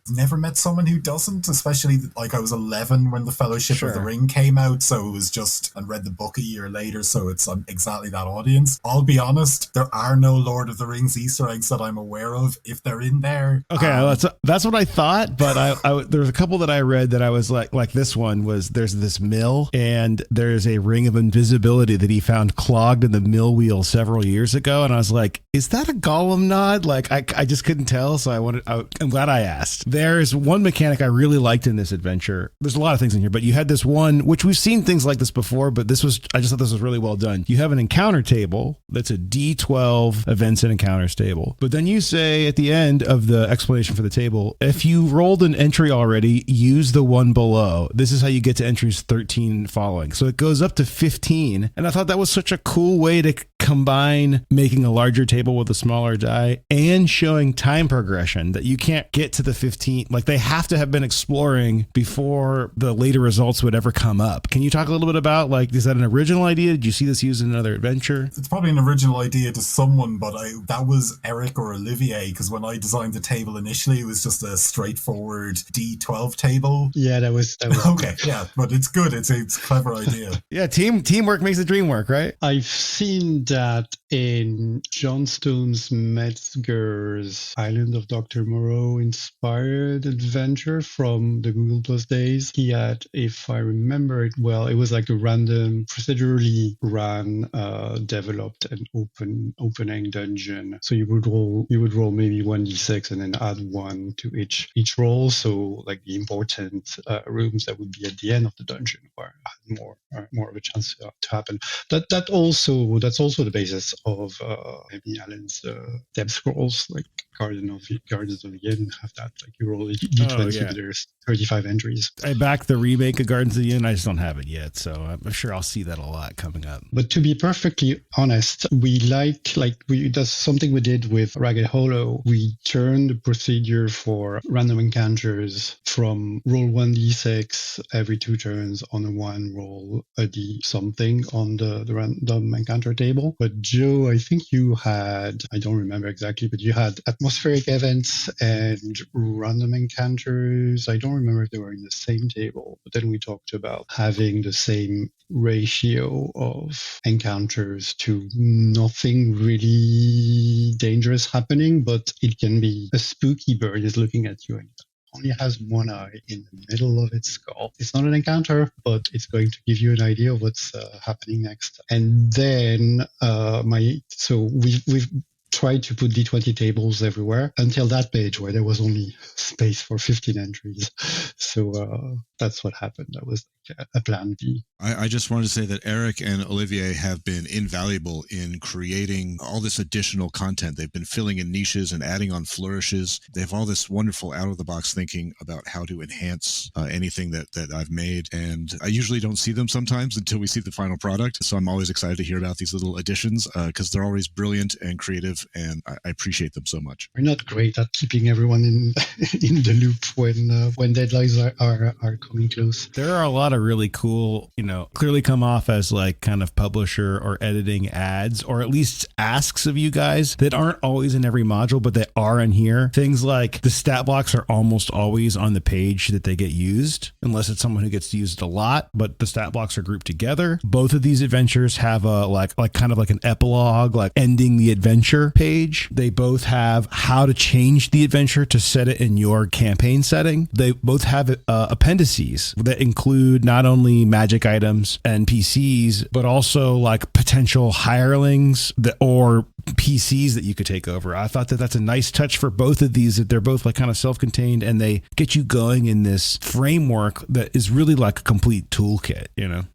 never met someone who doesn't, especially like I was 11 when the Fellowship of the Ring came out. So it was just, and read the book a year later. So it's exactly that audience. I'll be honest, there are no Lord of the Rings Easter eggs that I'm aware of. If they're in there. Okay, that's what I thought. But I there's a couple that I read that I was like this this one was there's this mill and there's a ring of invisibility that he found clogged in the mill wheel several years ago. And I was like, is that a Gollum nod? Like I just couldn't tell. So I'm glad I asked. There's one mechanic I really liked in this adventure. There's a lot of things in here, but you had this one, which we've seen things like this before, but I just thought this was really well done. You have an encounter table that's a D12 events and encounters table. But then you say at the end of the explanation for the table, if you rolled an entry already, use the one below. This is how you get to entries 13 following. So it goes up to 15. And I thought that was such a cool way to combine making a larger table with a smaller die and showing time progression that you can't get to the 15. Like they have to have been exploring before the later results would ever come up. Can you talk a little bit about, like, is that an original idea? Did you see this used in another adventure? It's probably an original idea to someone, but that was Eric or Olivier, because when I designed the table initially, it was just a straightforward D12 table. Yeah, that was okay. Yeah, but it's good. It's a clever idea. Yeah, teamwork makes the dream work, right? I've seen that in John Stone's Metzger's Island of Dr. Moreau inspired adventure from the Google Plus days. He had, if I remember it well, it was like a random, procedurally ran, developed and opening dungeon. So you would roll maybe 1d6 and then add 1 to each roll. So like the important rooms that would be at the end of the dungeon where had more of a chance to happen. That's also the basis of maybe Alan's Depth Scrolls, like Gardens of the Inn have that. Like you roll d20, there's 35 entries. I backed the remake of Gardens of the Inn. I just don't have it yet, so I'm sure I'll see that a lot coming up. But to be perfectly honest, we that's something we did with Ragged Hollow. We turned the procedure for random encounters from roll 1d6 every 2 turns on a 1, roll a d something on the random encounter table. But Joe, I think you had, I don't remember exactly, but you had atmospheric events and random encounters. I don't remember if they were in the same table, but then we talked about having the same ratio of encounters to nothing really dangerous happening, but it can be a spooky bird is looking at you and only has one eye in the middle of its skull. It's not an encounter, but it's going to give you an idea of what's happening next. And then we've tried to put D20 tables everywhere until that page where there was only space for 15 entries. So that's what happened. That was a plan B. I just wanted to say that Eric and Olivier have been invaluable in creating all this additional content. They've been filling in niches and adding on flourishes. They have all this wonderful out-of-the-box thinking about how to enhance anything that I've made. And I usually don't see them sometimes until we see the final product. So I'm always excited to hear about these little additions because they're always brilliant and creative, and I appreciate them so much. We're not great at keeping everyone in the loop when deadlines are coming close. There are a lot of really cool, clearly come off as like kind of publisher or editing ads, or at least asks of you guys that aren't always in every module, but they are in here. Things like the stat blocks are almost always on the page that they get used, unless it's someone who gets used a lot, but the stat blocks are grouped together. Both of these adventures have a like kind of like an epilogue, like ending the adventure page. They both have how to change the adventure to set it in your campaign setting. They both have appendices that include not only magic items and PCs, but also like potential hirelings or PCs that you could take over. I thought that that's a nice touch for both of these, that they're both like kind of self-contained and they get you going in this framework that is really like a complete toolkit,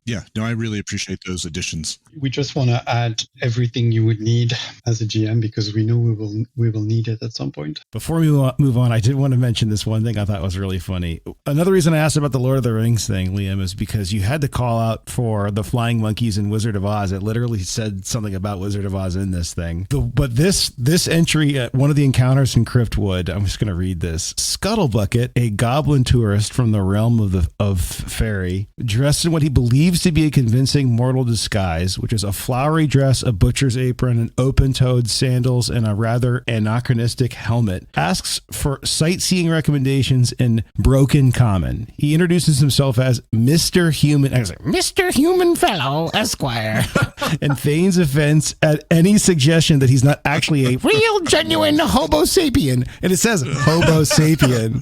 Yeah, no, I really appreciate those additions. We just want to add everything you would need as a GM because we know we will need it at some point. Before we move on, I did want to mention this one thing I thought was really funny. Another reason I asked about the Lord of the Rings thing, Liam, is because you had to call out for the flying monkeys in Wizard of Oz. It literally said something about Wizard of Oz in this thing. But this entry at one of the encounters in Cryptwood, I'm just going to read this. Scuttlebucket, a goblin tourist from the realm of fairy, dressed in what he believes to be a convincing mortal disguise, which is a flowery dress, a butcher's apron, an open-toed sandals, and a rather anachronistic helmet, asks for sightseeing recommendations in Broken Common. He introduces himself as Mr. Human, Mr. Human Fellow, Esquire, and feigns offense at any suggestion that he's not actually a real, genuine Homo sapien. And it says Homo sapien.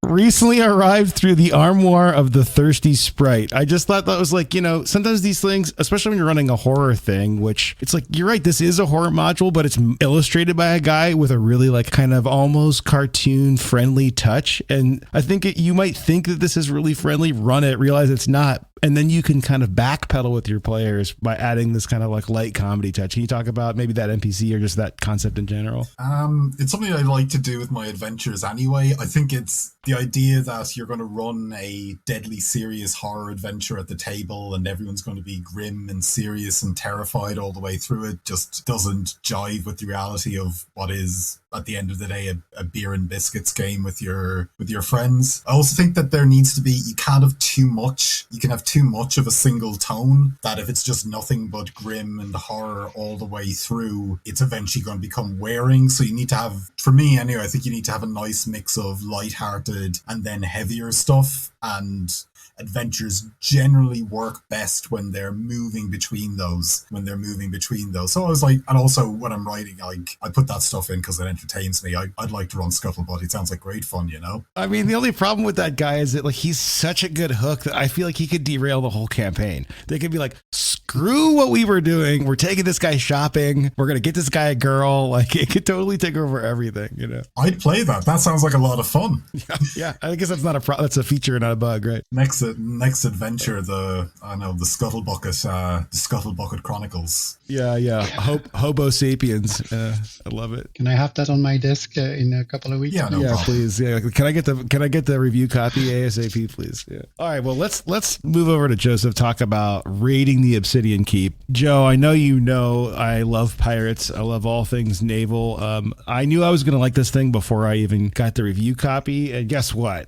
Recently arrived through the armoire of the thirsty sprite. I just thought that was like, sometimes these things, especially when you're running a horror thing, which it's like, you're right, this is a horror module, but it's illustrated by a guy with a really like kind of almost cartoon friendly touch. And I think you might think that this is really friendly, run it, realize it's not. And then you can kind of backpedal with your players by adding this kind of like light comedy touch. Can you talk about maybe that NPC or just that concept in general? It's something I like to do with my adventures anyway. I think it's the idea that you're going to run a deadly serious horror adventure at the table and everyone's going to be grim and serious and terrified all the way through it just doesn't jive with the reality of what is, at the end of the day, a beer and biscuits game with your friends. I also think that there needs to be, you can't have too much. You can have too much of a single tone, that if it's just nothing but grim and horror all the way through, it's eventually going to become wearing. So you need to have, for me anyway, I think you need to have a nice mix of lighthearted and then heavier stuff, and adventures generally work best when they're moving between those. So I was like, and also when I'm writing, I put that stuff in because it entertains me. I'd like to run Scuttlebutt. It sounds like great fun, I mean, the only problem with that guy is that like he's such a good hook that I feel like he could derail the whole campaign. They could be like, screw what we were doing. We're taking this guy shopping. We're going to get this guy a girl. Like it could totally take over everything, I'd play that. That sounds like a lot of fun. Yeah. I guess that's not that's a feature, not a bug, right? Next adventure, the Scuttlebucket Chronicles. Yeah. Hobo Sapiens. I love it. Can I have that on my desk in a couple of weeks? Yeah, no problem. Please. Yeah. Can I get the review copy ASAP, please? Yeah. All right. Well, let's move over to Joseph. Talk about raiding the Obsidian Keep. Joe, I know I love pirates. I love all things naval. I knew I was going to like this thing before I even got the review copy, and guess what?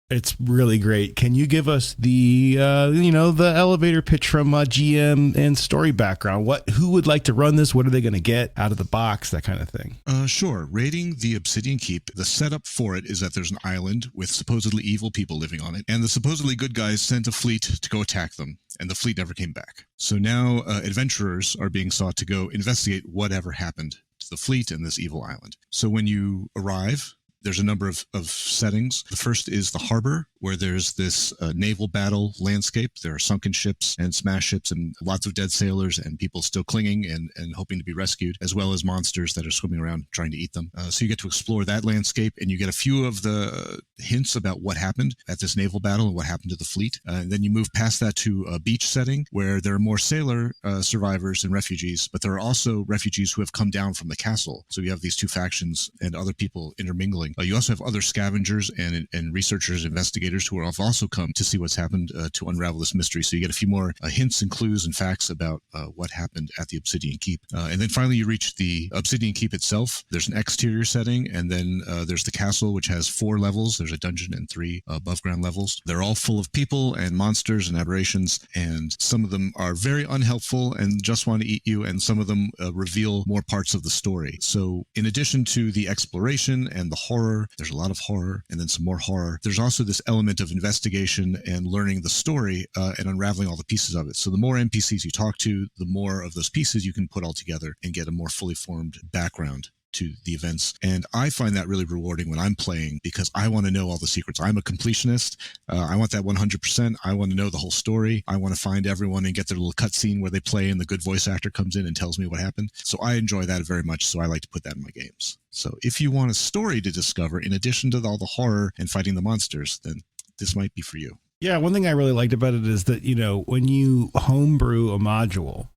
It's really great. Can you give us the the elevator pitch from GM and story background? Who would like to run this? What are they going to get out of the box? That kind of thing. Sure. Raiding the Obsidian Keep, the setup for it is that there's an island with supposedly evil people living on it, and the supposedly good guys sent a fleet to go attack them, and the fleet never came back. So now adventurers are being sought to go investigate whatever happened to the fleet and this evil island. So when you arrive, there's a number of settings. The first is the harbor, where there's this naval battle landscape. There are sunken ships and smash ships and lots of dead sailors and people still clinging and hoping to be rescued, as well as monsters that are swimming around trying to eat them. So you get to explore that landscape, and you get a few of the hints about what happened at this naval battle and what happened to the fleet. And then you move past that to a beach setting, where there are more sailor survivors and refugees, but there are also refugees who have come down from the castle. So you have these two factions and other people intermingling. You also have other scavengers and researchers, investigators who have also come to see what's happened to unravel this mystery. So you get a few more hints and clues and facts about what happened at the Obsidian Keep. And then finally you reach the Obsidian Keep itself. There's an exterior setting, and then there's the castle, which has 4 levels. There's a dungeon and 3 above ground levels. They're all full of people and monsters and aberrations, and some of them are very unhelpful and just want to eat you, and some of them reveal more parts of the story. So in addition to the exploration and the horror, there's a lot of horror and then some more horror. There's also this element of investigation and learning the story and unraveling all the pieces of it. So the more NPCs you talk to, the more of those pieces you can put all together and get a more fully formed background to the events. And I find that really rewarding when I'm playing, because I want to know all the secrets. I'm a completionist. I want that 100%. I want to know the whole story. I want to find everyone and get their little cutscene where they play and the good voice actor comes in and tells me what happened. So I enjoy that very much. So I like to put that in my games. So if you want a story to discover, in addition to all the horror and fighting the monsters, then this might be for you. Yeah, one thing I really liked about it is that, when you homebrew a module,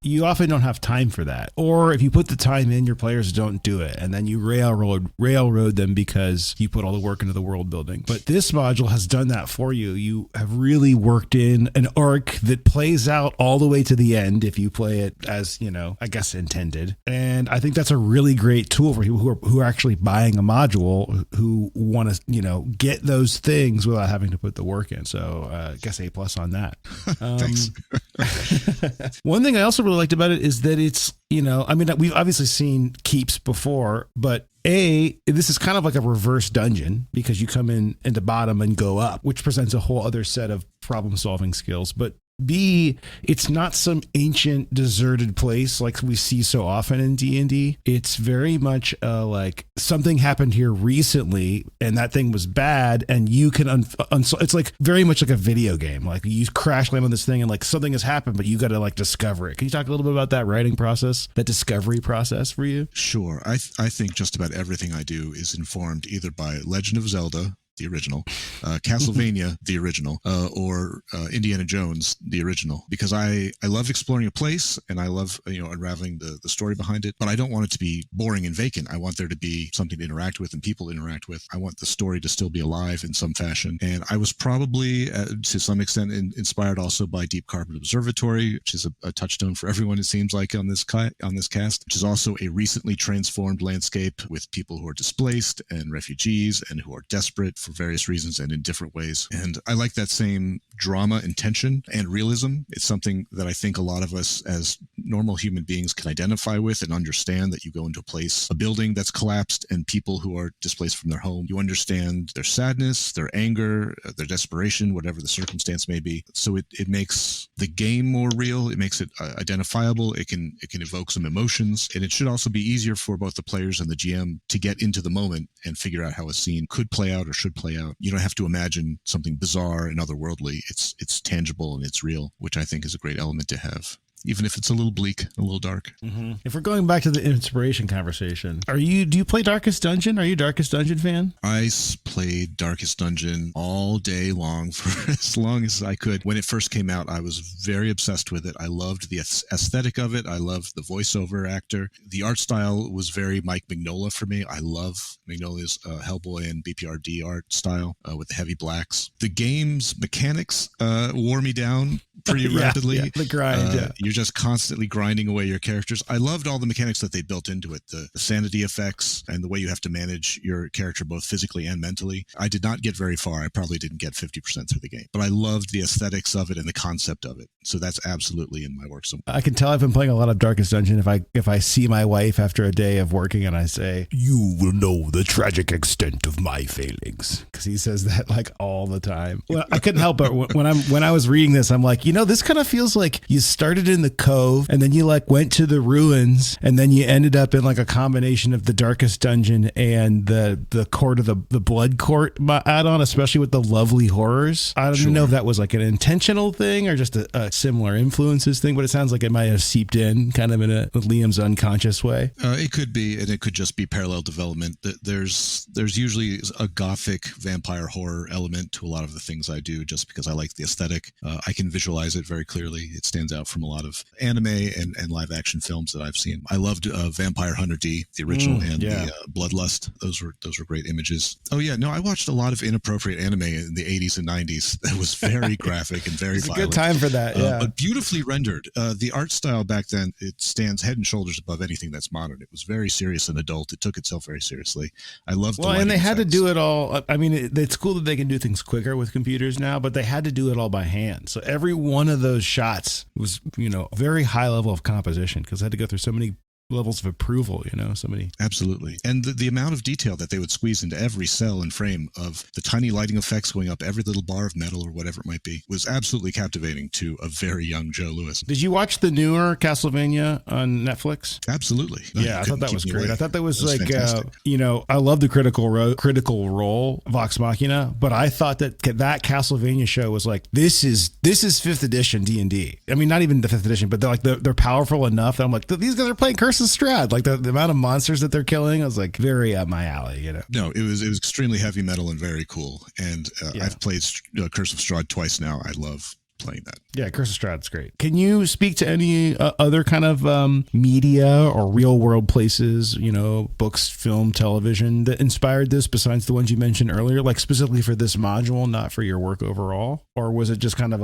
you often don't have time for that. Or if you put the time in, your players don't do it. And then you railroad them because you put all the work into the world building. But this module has done that for you. You have really worked in an arc that plays out all the way to the end if you play it as, I guess intended. And I think that's a really great tool for people who are actually buying a module, who want to, get those things without having to put the work in. So I guess A+ on that. Thanks. One thing I also really liked about it is that it's, we've obviously seen keeps before, but this is kind of like a reverse dungeon, because you come in at the bottom and go up, which presents a whole other set of problem solving skills. But B, it's not some ancient deserted place like we see so often in D&D. It's very much like something happened here recently and that thing was bad, and you can it's like very much like a video game. Like you crash land on this thing and like something has happened, but you got to like discover it. Can you talk a little bit about that writing process, that discovery process for you? Sure. I think just about everything I do is informed either by Legend of Zelda, the original, Castlevania, the original, or Indiana Jones, the original, because I love exploring a place and I love, unraveling the story behind it, but I don't want it to be boring and vacant. I want there to be something to interact with and people to interact with. I want the story to still be alive in some fashion. And I was probably, to some extent, inspired also by Deep Carbon Observatory, which is a touchstone for everyone, it seems like, on this cast, which is also a recently transformed landscape with people who are displaced and refugees and who are desperate for various reasons and in different ways. And I like that same drama and tension and realism. It's something that I think a lot of us as normal human beings can identify with and understand, that you go into a place, a building that's collapsed, and people who are displaced from their home. You understand their sadness, their anger, their desperation, whatever the circumstance may be. So it makes the game more real. It makes it identifiable. It can evoke some emotions, and it should also be easier for both the players and the GM to get into the moment and figure out how a scene could play out or should play out. You don't have to imagine something bizarre and otherworldly. It's tangible and it's real, which I think is a great element to have, even if it's a little bleak, a little dark. Mm-hmm. If we're going back to the inspiration conversation, do you play Darkest Dungeon? Are you a Darkest Dungeon fan? I played Darkest Dungeon all day long for as long as I could. When it first came out, I was very obsessed with it. I loved the aesthetic of it. I loved the voiceover actor. The art style was very Mike Mignola for me. I love Mignola's Hellboy and BPRD art style with the heavy blacks. The game's mechanics wore me down pretty rapidly. Yeah, the grind, You're just constantly grinding away your characters. I loved all the mechanics that they built into it, the sanity effects and the way you have to manage your character both physically and mentally. I did not get very far. I probably didn't get 50% through the game, but I loved the aesthetics of it and the concept of it. So that's absolutely in my work. So I can tell I've been playing a lot of Darkest Dungeon if I see my wife after a day of working and I say, "You will know the tragic extent of my failings," because he says that like all the time. Well, I couldn't help it when I was reading this. I'm like, this kind of feels like you started in the cove and then you like went to the ruins and then you ended up in like a combination of the Darkest Dungeon and the court of the blood court add-on, especially with the lovely horrors. I don't know if that was like an intentional thing or just a similar influences thing, but it sounds like it might have seeped in kind of in Liam's unconscious way. It could be, and it could just be parallel development. There's usually a gothic vampire horror element to a lot of the things I do, just because I like the aesthetic. I can visualize it very clearly. It stands out from a lot of anime and live action films that I've seen. I loved Vampire Hunter D, the original, the Bloodlust. Those were great images. Oh yeah, no, I watched a lot of inappropriate anime in the 80s and 90s. That was very graphic and very violent. A good time for that, yeah. But beautifully rendered. The art style back then, it stands head and shoulders above anything that's modern. It was very serious and adult. It took itself very seriously. I loved. Well, and they had to do it all. I mean, it's cool that they can do things quicker with computers now, but they had to do it all by hand. So every one of those shots was, very high level of composition because they had to go through so many levels of approval, so many. Absolutely. And the amount of detail that they would squeeze into every cell and frame of the tiny lighting effects going up every little bar of metal or whatever it might be was absolutely captivating to a very young Joe Louis. Did you watch the newer Castlevania on Netflix? Absolutely. Yeah, I thought that was great. Away. I thought that was like, I love the critical role Vox Machina, but I thought that Castlevania show was like, this is 5th edition D&D. I mean, not even the 5th edition, but they're powerful enough that I'm like, these guys are playing Curse of Strahd. Like the amount of monsters that they're killing, I was like, very up my alley, No, it was extremely heavy metal and very cool. And I've played Curse of Strahd twice now. I love playing that. Yeah, Curse of Strahd's great. Can you speak to any other kind of media or real world places, books, film, television that inspired this besides the ones you mentioned earlier, like specifically for this module, not for your work overall? Or was it just kind of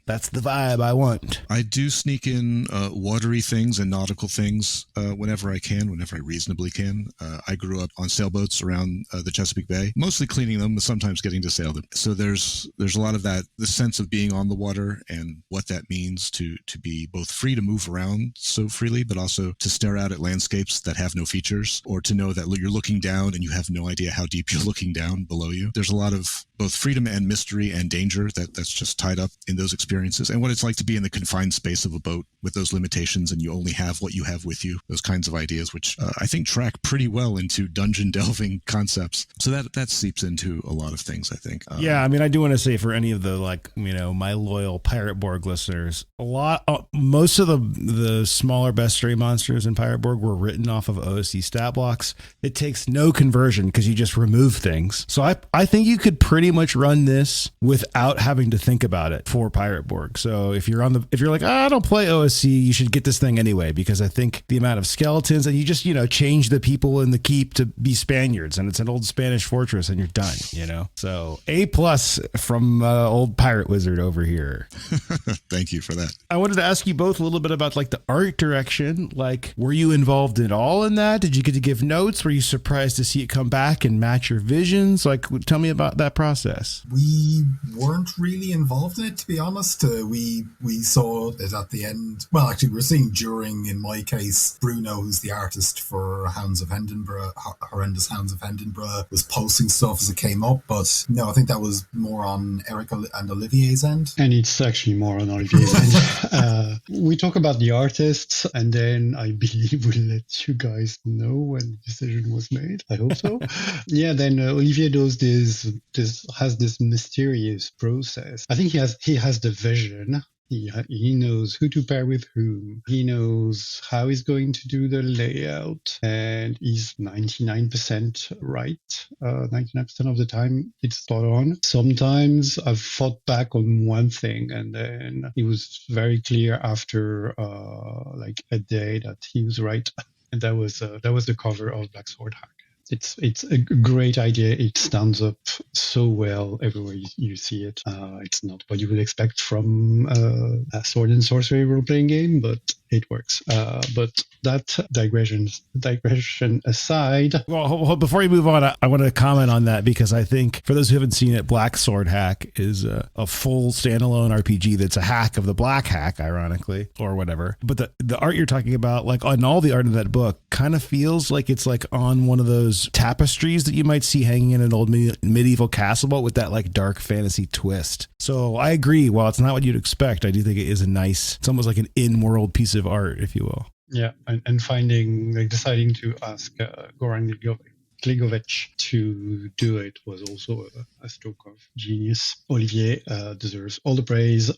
that's the vibe I want? I do sneak in watery things and nautical things whenever I can, whenever I reasonably can. I grew up on sailboats around the Chesapeake Bay, mostly cleaning them, but sometimes getting to sail them. So there's a lot of that, the sense of being on the water color and what that means to be both free to move around so freely, but also to stare out at landscapes that have no features, or to know that you're looking down and you have no idea how deep you're looking down below you. There's a lot of both freedom and mystery and danger that's just tied up in those experiences, and what it's like to be in the confined space of a boat with those limitations, and you only have what you have with you. Those kinds of ideas, which I think track pretty well into dungeon delving concepts. So that seeps into a lot of things, I think. Yeah, I mean, I do want to say for any of the, like, you know, my loyal Pirate Borg listeners, most of the smaller bestiary monsters in Pirate Borg were written off of OSC stat blocks. It takes no conversion because you just remove things. So I think you could pretty much run this without having to think about it for Pirate Borg. So if you're like, I don't play OSC, you should get this thing anyway, because I think the amount of skeletons, and you just, you know, change the people in the keep to be Spaniards, and it's an old Spanish fortress, and you're done, you know. So A+ from old Pirate Wizard over here. Thank you for that. I wanted to ask you both a little bit about like the art direction. Like, were you involved at all in that? Did you get to give notes? Were you surprised to see it come back and match your visions? Like, tell me about that process. We weren't really involved in it, to be honest. We saw it at the end. Well, actually, we're seeing during, in my case, Bruno, who's the artist for Hounds of Hindenburg, Horrendous Hounds of Hindenburg, was posting stuff as it came up. But no, I think that was more on Eric and Olivier's end. And it's actually more on Olivier's end. We talk about the artists, and then I believe we'll let you guys know when the decision was made. I hope so. Yeah, then Olivier does has this mysterious process. I think he has the vision. He knows who to pair with whom. He knows how he's going to do the layout, and he's 99% right. 99% of the time, it's spot on. Sometimes I've fought back on one thing, and then it was very clear after like a day that he was right, and that was the cover of Black Sword Hack. It's a great idea. It stands up so well everywhere you see it. It's not what you would expect from a sword and sorcery role-playing game, but it works. But that digression aside. Well, before you move on, I wanted to comment on that, because I think for those who haven't seen it, Black Sword Hack is a full standalone RPG that's a hack of the Black Hack, ironically, or whatever. But the art you're talking about, like on all the art in that book, kind of feels like it's like on one of those tapestries that you might see hanging in an old medieval castle, but with that like dark fantasy twist. So I agree. While it's not what you'd expect, I do think it is it's almost like an in-world piece of art, if you will. Yeah, and deciding to ask Goran Gligovic to do it was also a stroke of genius. Olivier deserves all the praise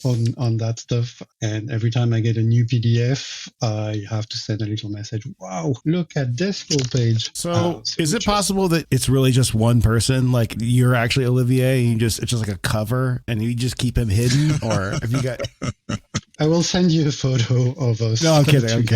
on that stuff. And every time I get a new PDF, I have to send a little message. Wow, look at this full page. So is it possible that it's really just one person? Like you're actually Olivier, and it's just like a cover, and you just keep him hidden? Or have you got... I will send you a photo of us. No, I'm kidding.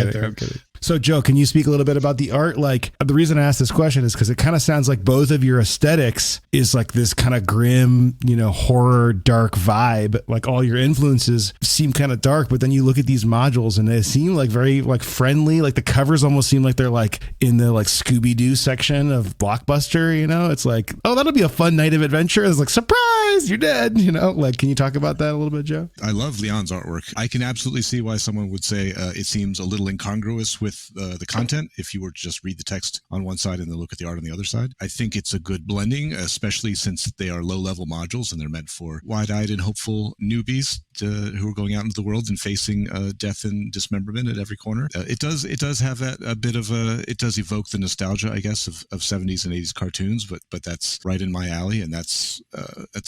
So, Joe, can you speak a little bit about the art? Like, the reason I asked this question is because it kind of sounds like both of your aesthetics is like this kind of grim, you know, horror, dark vibe. Like all your influences seem kind of dark, but then you look at these modules and they seem like very like friendly. Like the covers almost seem like they're like in the like Scooby-Doo section of Blockbuster, you know? It's like, oh, that'll be a fun night of adventure. It's like, surprise, you're dead, you know? Like, can you talk about that a little bit, Joe? I love Leon's artwork. I can absolutely see why someone would say it seems a little incongruous with the content if you were to just read the text on one side and then look at the art on the other side. I think it's a good blending, especially since they are low-level modules and they're meant for wide-eyed and hopeful newbies who are going out into the world and facing death and dismemberment at every corner. It does have that a bit of it does evoke the nostalgia, I guess, of 70s and 80s cartoons, but that's right in my alley, and that's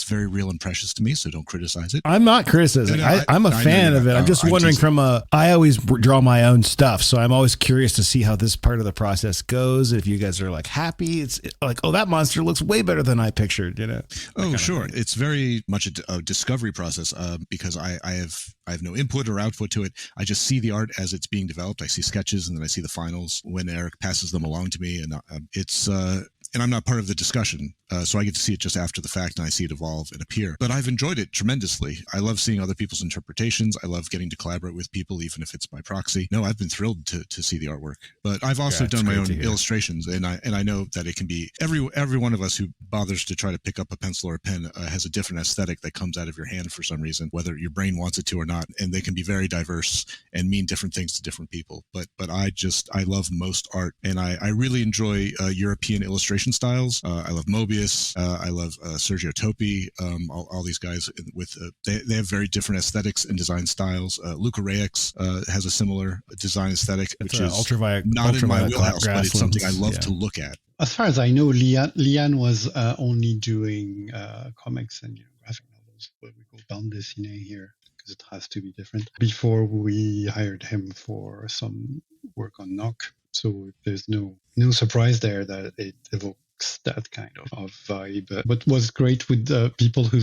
very real and precious to me, so don't criticize it. I'm not criticizing. I'm a fan of it. I'm just wondering I always draw my own stuff, so I'm always curious to see how this part of the process goes. If you guys are like happy, it's like, oh, that monster looks way better than I pictured, you know? Oh, sure. It's very much a discovery process because I have no input or output to it. I just see the art as it's being developed. I see sketches and then I see the finals when Eric passes them along to me, and and I'm not part of the discussion, so I get to see it just after the fact, and I see it evolve and appear. But I've enjoyed it tremendously. I love seeing other people's interpretations. I love getting to collaborate with people, even if it's by proxy. No, I've been thrilled to see the artwork. But I've also done my own illustrations, and I know that it can be every one of us who bothers to try to pick up a pencil or a pen has a different aesthetic that comes out of your hand for some reason, whether your brain wants it to or not, and they can be very diverse and mean different things to different people. But I love most art, and I really enjoy European illustration styles. I love Mobius. I love Sergio Topi. All these guys with they have very different aesthetics and design styles. Luca Reyx has a similar design aesthetic, which is not in my wheelhouse, but it's something I love to look at. As far as I know, Lian was only doing comics and graphic novels, what we call bande dessinée here, because it has to be different, before we hired him for some work on Knock. So there's no surprise there that it evokes that kind of vibe. What was great with people who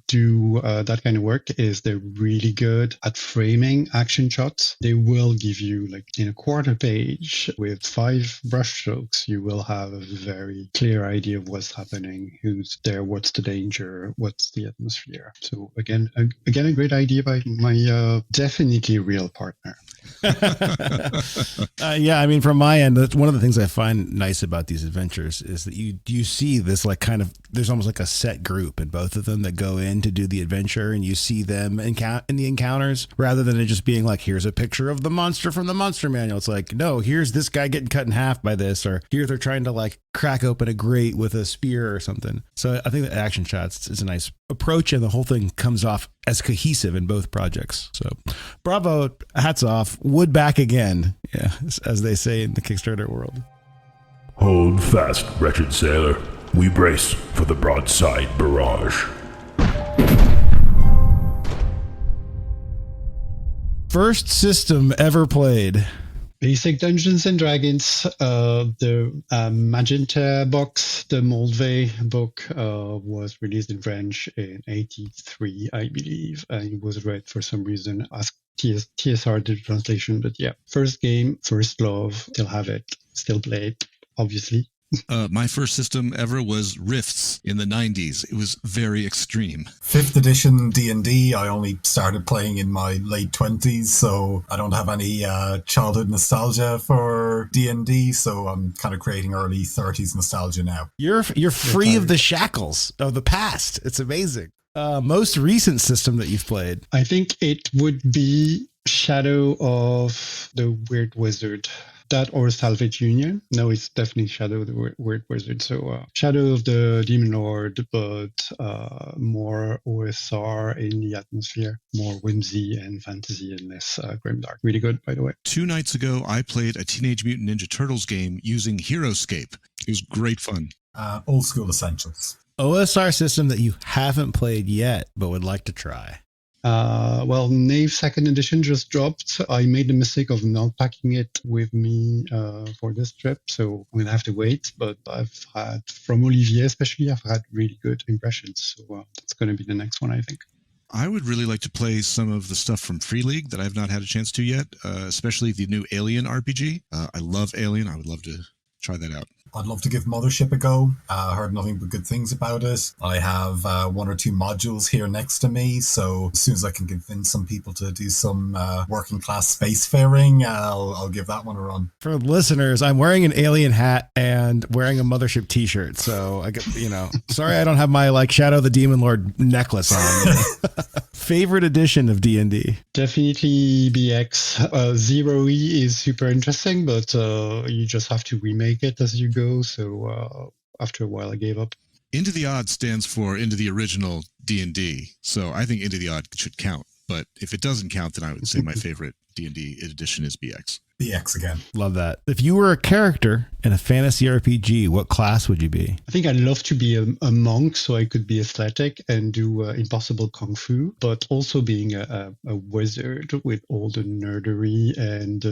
do that kind of work is they're really good at framing action shots. They will give you, like, in a quarter page with 5 brushstrokes, you will have a very clear idea of what's happening, who's there, what's the danger, what's the atmosphere. So again, a great idea by my definitely real partner. Yeah, I mean, from my end, that's one of the things I find nice about these adventures is that you see this, like, kind of, there's almost like a set group in both of them that go in to do the adventure, and you see them in the encounters, rather than it just being like, here's a picture of the monster from the monster manual. It's like, no, here's this guy getting cut in half by this, or here they're trying to, like, crack open a grate with a spear or something. So I think that action shots is a nice approach, and the whole thing comes off as cohesive in both projects. So bravo, hats off, wood back again, yeah, as they say in the Kickstarter world. Hold fast, wretched sailor. We brace for the broadside barrage. First system ever played. Basic Dungeons and Dragons, the Magenta box, the Moldve book, was released in French in '83, I believe, and it was read for some reason as TSR did translation. But yeah, first game, first love, still have it, still play it, obviously. My first system ever was Rifts in the 90s. It was very extreme. 5th edition D&D, I only started playing in my late 20s, so I don't have any childhood nostalgia for D&D, so I'm kind of creating early 30s nostalgia now. You're free of the shackles of the past. It's amazing. Most recent system that you've played? I think it would be Shadow of the Weird Wizard. That or Salvage Union. No, it's definitely Shadow of the Weird Wizard. So Shadow of the Demon Lord, but more OSR in the atmosphere, more whimsy and fantasy and less grimdark. Really good, by the way. 2 nights ago, I played a Teenage Mutant Ninja Turtles game using HeroScape. It was great fun. Old school essentials. OSR system that you haven't played yet, but would like to try. Well, Knave 2nd edition just dropped. I made the mistake of not packing it with me for this trip, so I'm gonna have to wait. But I've had, from Olivier especially, I've had really good impressions. So that's gonna be the next one, I think. I would really like to play some of the stuff from Free League that I've not had a chance to yet, especially the new Alien RPG. I love Alien. I would love to try that out. I'd love to give Mothership a go. I heard nothing but good things about it. I have 1 or 2 modules here next to me, so as soon as I can convince some people to do some working class spacefaring, I'll give that one a run. For listeners, I'm wearing an Alien hat and wearing a Mothership t-shirt, so I get, sorry I don't have my, like, Shadow of the Demon Lord necklace on. Favorite edition of D&D? Definitely BX. Zero E is super interesting, but you just have to remake it as you go. So after a while, I gave up. Into the Odd stands for Into the Original D&D. So I think Into the Odd should count. But if it doesn't count, then I would say my favorite D&D edition is BX. BX again. Love that. If you were a character in a fantasy RPG, what class would you be? I think I'd love to be a monk, so I could be athletic and do impossible kung fu, but also being a wizard with all the nerdery and,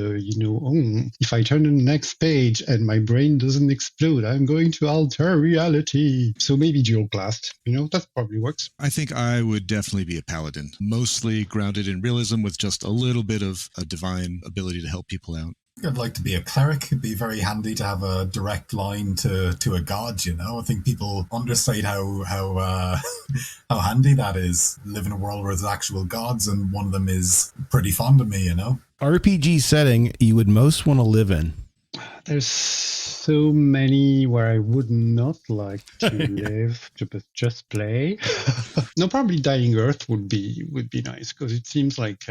if I turn to the next page and my brain doesn't explode, I'm going to alter reality. So maybe dual classed, that probably works. I think I would definitely be a paladin, mostly grounded in realism with just a little bit of a divine ability to help people out. I'd like to be a cleric. It'd be very handy to have a direct line to a god. I think people understate how how handy that is. Live in a world where there's actual gods, and one of them is pretty fond of me. RPG setting you would most want to live in? There's so many where I would not like to live, but just play. No, probably Dying Earth would be nice, because it seems like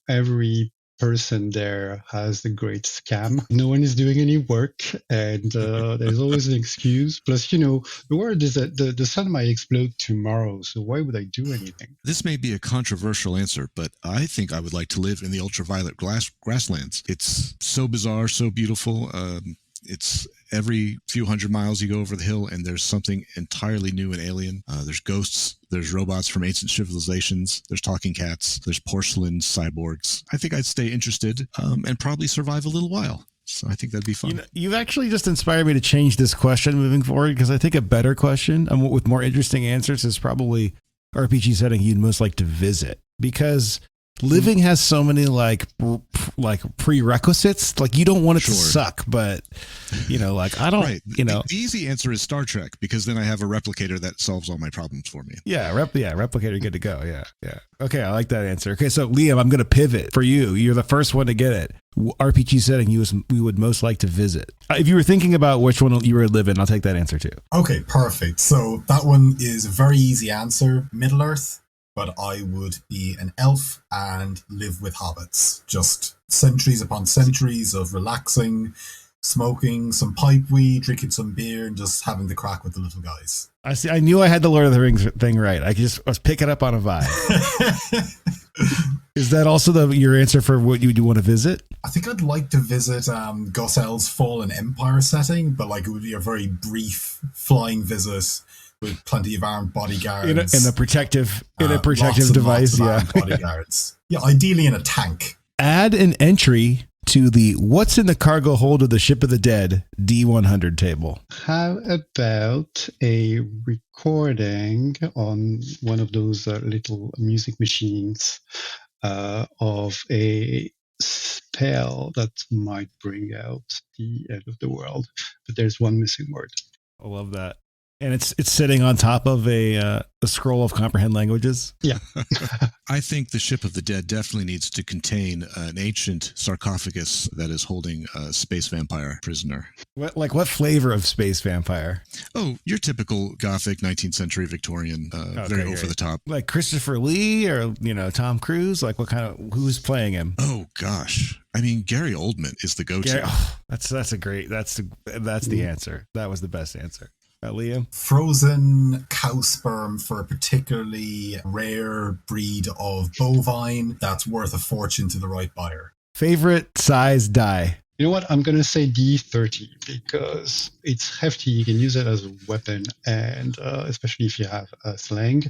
every person there has a great scam. No one is doing any work, and there's always an excuse. Plus, the word is that the sun might explode tomorrow, so why would I do anything? This may be a controversial answer, but I think I would like to live in the ultraviolet grasslands. It's so bizarre, so beautiful. It's every few hundred miles you go over the hill and there's something entirely new and alien. There's ghosts, there's robots from ancient civilizations, there's talking cats, there's porcelain cyborgs. I think I'd stay interested and probably survive a little while. So I think that'd be fun. You've actually just inspired me to change this question moving forward, because I think a better question with more interesting answers is probably RPG setting you'd most like to visit, because living has so many like prerequisites. Like, you don't want it to suck, but I don't. Right. The easy answer is Star Trek, because then I have a replicator that solves all my problems for me. Replicator, good to go. Yeah. Okay, I like that answer. Okay, so Liam, I'm going to pivot for you. You're the first one to get it. RPG setting you would most like to visit. If you were thinking about which one you would live in, I'll take that answer too. Okay, perfect. So that one is a very easy answer. Middle Earth. But I would be an elf and live with hobbits. Just centuries upon centuries of relaxing, smoking some pipe weed, drinking some beer, and just having the crack with the little guys. I see. I knew I had the Lord of the Rings thing right. I was picking up on a vibe. Is that also your answer for what you do want to visit? I think I'd like to visit Gus L's Fallen Empire setting, but it would be a very brief flying visit with plenty of armed bodyguards in a protective device. Bodyguards. Yeah, ideally in a tank. Add an entry to the "What's in the cargo hold of the Ship of the Dead" D100 table. How about a recording on one of those little music machines of a spell that might bring out the end of the world? But there's one missing word. I love that. And it's sitting on top of a scroll of comprehend languages. Yeah. I think the Ship of the Dead definitely needs to contain an ancient sarcophagus that is holding a space vampire prisoner. What flavor of space vampire? Oh, your typical Gothic 19th century Victorian, very over the top. Like Christopher Lee or Tom Cruise? Like who's playing him? Oh gosh. I mean, Gary Oldman is the go-to. That's the answer. That was the best answer. Liam? Frozen cow sperm for a particularly rare breed of bovine that's worth a fortune to the right buyer. Favorite size die? You know what? I'm going to say D30 because it's hefty. You can use it as a weapon, and especially if you have a sling.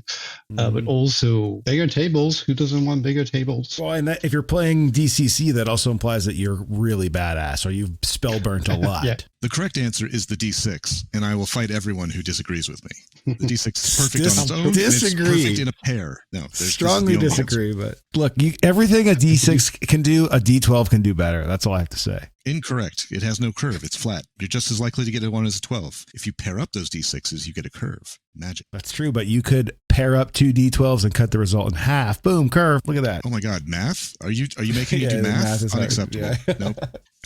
But also bigger tables. Who doesn't want bigger tables? Well, and if you're playing DCC, that also implies that you're really badass or you've spell burnt a lot. Yeah. The correct answer is the D6, and I will fight everyone who disagrees with me. The D6 is perfect on its own. Disagree. It's perfect in a pair. No, strongly disagree. But look, everything a D6 can do, a D12 can do better. That's all I have to say. Incorrect. It has no curve. It's flat. You're just as likely to get one as a 12. If you pair up those D6s, you get a curve. Magic. That's true, but you could pair up two D12s and cut the result in half. Boom, curve. Look at that. Oh my God, math? Are you making me do math? Unacceptable. Yeah. Nope.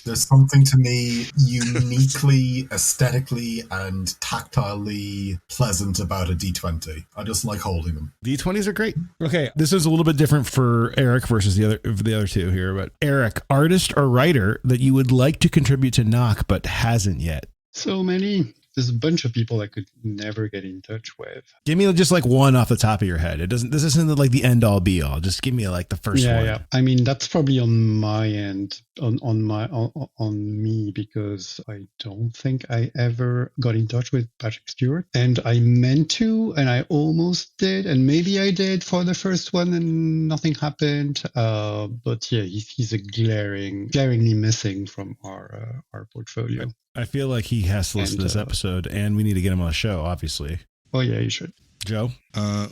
There's something to me uniquely, aesthetically, and tactilely pleasant about a D20. I just like holding them. D20s are great. Okay, this is a little bit different for Eric versus the other two here. But Eric, artist or writer that you would like to contribute to Knock but hasn't yet? So many. There's a bunch of people I could never get in touch with. Give me just like one off the top of your head. This isn't like the end all be all. Just give me like the first one. Yeah. I mean, that's probably on my end, on me, because I don't think I ever got in touch with Patrick Stewart, and I meant to, and I almost did, and maybe I did for the first one, and nothing happened. But yeah, he's a glaringly missing from our portfolio. I feel like he has to listen to this episode, and we need to get him on the show, obviously. Oh, yeah, you should. Joe?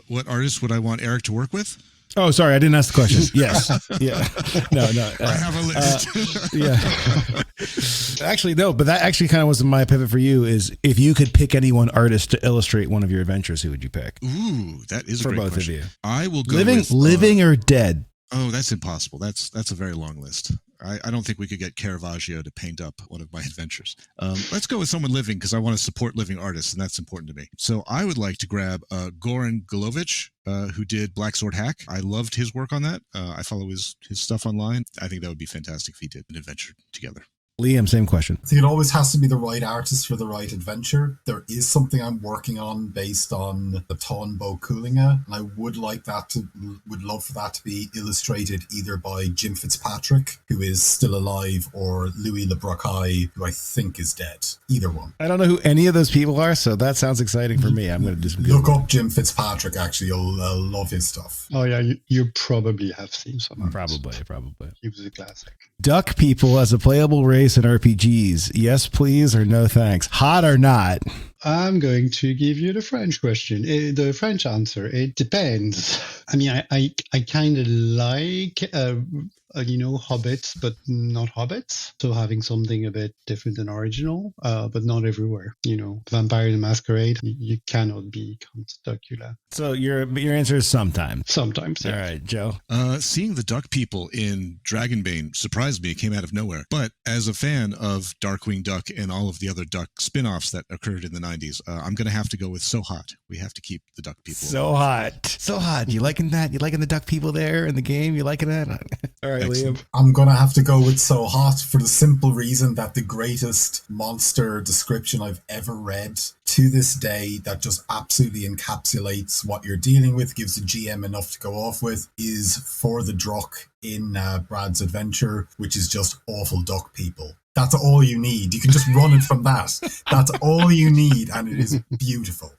What artist would I want Eric to work with? Oh, sorry, I didn't ask the question. Yes. Yeah. No. I have a list. Yeah. Actually, no, but that actually kind of was my pivot for you is if you could pick any one artist to illustrate one of your adventures, who would you pick? Ooh, that is for a great both question. of you. I will go living or dead. Oh, that's impossible. That's a very long list. I don't think we could get Caravaggio to paint up one of my adventures. Let's go with someone living because I want to support living artists, and that's important to me. So I would like to grab Goran Golovic, who did Black Sword Hack. I loved his work on that. I follow his stuff online. I think that would be fantastic if he did an adventure together. Liam, same question. I think it always has to be the right artist for the right adventure. There is something I'm working on based on the Tonbo Coolinga, and I would love for that to be illustrated either by Jim Fitzpatrick, who is still alive, or Louis Le Brocquay, who I think is dead. Either one. I don't know who any of those people are, so that sounds exciting for me. I'm going to do some good Look work. up Jim Fitzpatrick, actually. You'll love his stuff. Oh, yeah, you probably have seen some of it. Probably. He was a classic. Duck people as a playable race in RPGs. Yes, please, or no thanks. Hot or not? I'm going to give you the French question. The French answer. It depends. I mean, I kind of like, hobbits, but not hobbits. So having something a bit different and original, but not everywhere. Vampire the Masquerade, you cannot be Count Duckula. So your answer is sometimes. Sometimes, yeah. All right, Joe. Seeing the duck people in Dragonbane surprised me. It came out of nowhere. But as a fan of Darkwing Duck and all of the other duck spin-offs that occurred in the 90s, I'm going to have to go with So Hot. We have to keep the duck people. So hot. You liking that? You liking the duck people there in the game? You liking that? All right, Excellent. Liam. I'm going to have to go with So Hot for the simple reason that the greatest monster description I've ever read to this day that just absolutely encapsulates what you're dealing with, gives the GM enough to go off with, is For the Druck in Brad's Adventure, which is just awful duck people. That's all you need. You can just run it from that. That's all you need, and it is beautiful.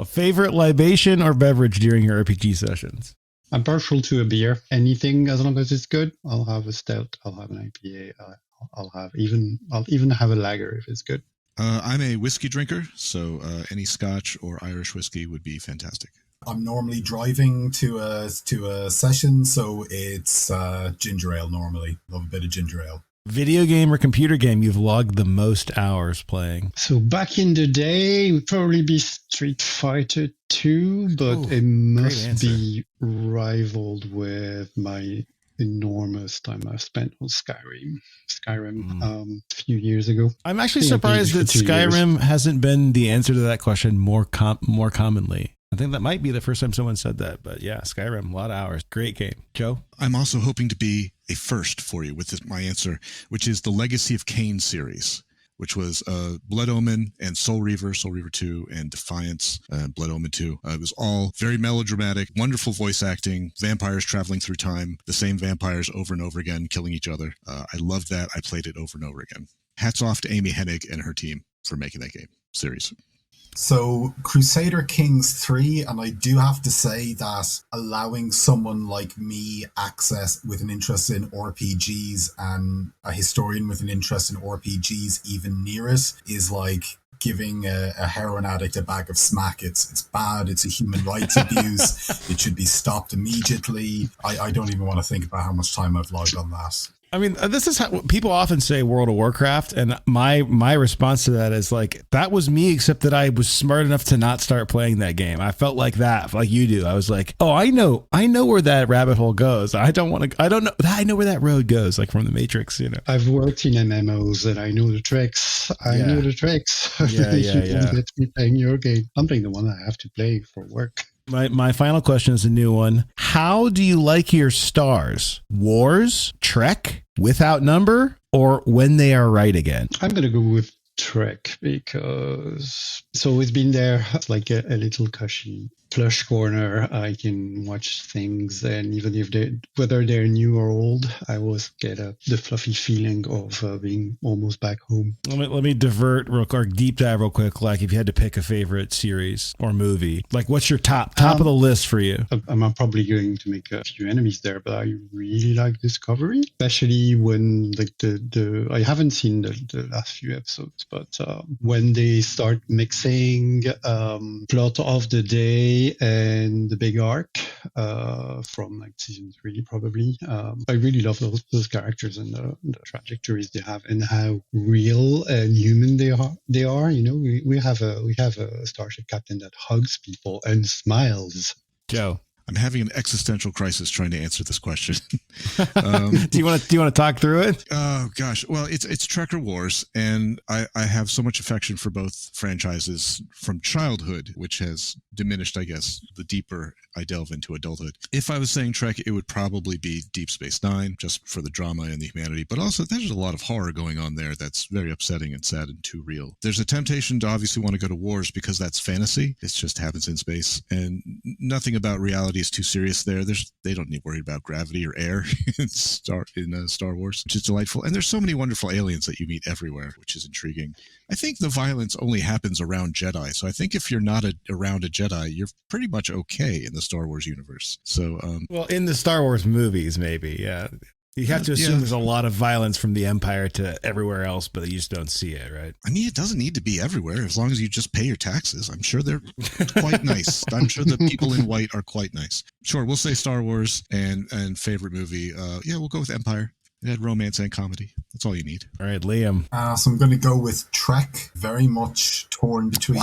Favorite libation or beverage during your RPG sessions? I'm partial to a beer. Anything, as long as it's good. I'll have a stout. I'll have an IPA. I'll even have a lager if it's good. I'm a whiskey drinker, so any Scotch or Irish whiskey would be fantastic. I'm normally driving to a session, so it's ginger ale normally. Love a bit of ginger ale. Video game or computer game you've logged the most hours playing? So back in the day, it would probably be Street Fighter 2, but it must be rivaled with my enormous time I've spent on Skyrim a few years ago. I'm actually surprised that Skyrim hasn't been the answer to that question more commonly. I think that might be the first time someone said that, but yeah, Skyrim, a lot of hours. Great game. Joe? I'm also hoping to be a first for you with my answer, which is the Legacy of Kain series, which was Blood Omen and Soul Reaver 2, and Defiance, Blood Omen 2. It was all very melodramatic, wonderful voice acting, vampires traveling through time, the same vampires over and over again, killing each other. I loved that. I played it over and over again. Hats off to Amy Hennig and her team for making that game series. So Crusader Kings 3, and I do have to say that allowing someone like me access with an interest in RPGs and a historian with an interest in RPGs even near it is like giving a heroin addict a bag of smack. It's bad. It's a human rights abuse. It should be stopped immediately. I don't even want to think about how much time I've logged on that. I mean, this is how people often say World of Warcraft, and my response to that is like, that was me, except that I was smart enough to not start playing that game. I felt like that, like you do. I was like, oh, I know where that rabbit hole goes. I know where that road goes, like from the Matrix, I've worked in MMOs and I know the tricks. You won't get me playing your game. I'm playing the one I have to play for work. My final question is a new one. How do you like your stars? Wars, Trek, Without Number, or When They Are Right Again? I'm going to go with Trek because it's always been there. It's like a little cushy plush corner. I can watch things, and even if whether they're new or old, I always get the fluffy feeling of being almost back home. Let me divert or deep dive real quick. Like if you had to pick a favorite series or movie, like what's your top of the list for you? I'm probably going to make a few enemies there, but I really like Discovery, especially when like I haven't seen the last few episodes, but when they start mixing plot of the day Ray and the big arc from like season 3, probably. I really love those characters and the trajectories they have and how real and human they are. You know, we have a starship captain that hugs people and smiles. Joe, I'm having an existential crisis trying to answer this question. do you want to talk through it? Oh gosh, well, it's Trekker Wars, and I have so much affection for both franchises from childhood, which has diminished, I guess, the deeper I delve into adulthood. If I was saying Trek, it would probably be Deep Space Nine, just for the drama and the humanity, but also there's a lot of horror going on there that's very upsetting and sad and too real. There's a temptation to obviously want to go to Wars because that's fantasy. It just happens in space, and nothing about reality is too serious there. They don't need worry about gravity or air in Star Wars, which is delightful. And there's so many wonderful aliens that you meet everywhere, which is intriguing. I think the violence only happens around Jedi, so I think if you're not around a Jedi, you're pretty much okay in the Star Wars universe. So, well, in the Star Wars movies, maybe, yeah. You have to assume there's a lot of violence from the Empire to everywhere else, but you just don't see it, right? I mean, it doesn't need to be everywhere as long as you just pay your taxes. I'm sure they're quite nice. I'm sure the people in white are quite nice. Sure, we'll say Star Wars and favorite movie. We'll go with Empire. It had romance and comedy. That's all you need. All right, Liam. So I'm going to go with Trek. Very much torn between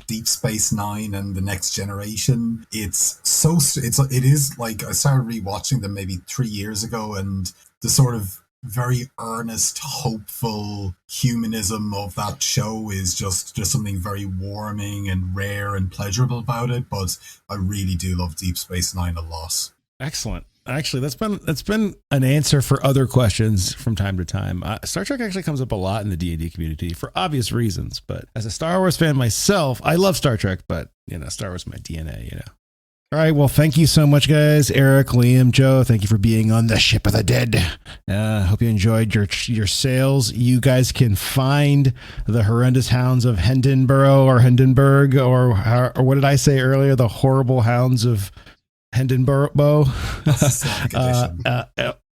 Deep Space Nine and The Next Generation. It is like, I started rewatching them maybe 3 years ago, and the sort of very earnest, hopeful humanism of that show is just something very warming and rare and pleasurable about it. But I really do love Deep Space Nine a lot. Excellent. Actually, that's been an answer for other questions from time to time. Star Trek actually comes up a lot in the D&D community for obvious reasons. But as a Star Wars fan myself, I love Star Trek, but Star Wars is my DNA. All right. Well, thank you so much, guys. Eric, Liam, Joe, thank you for being on the Ship of the Dead. Hope you enjoyed your sales. You guys can find the horrendous hounds of Hindenburg, or what did I say earlier? The horrible hounds of Hindenburg.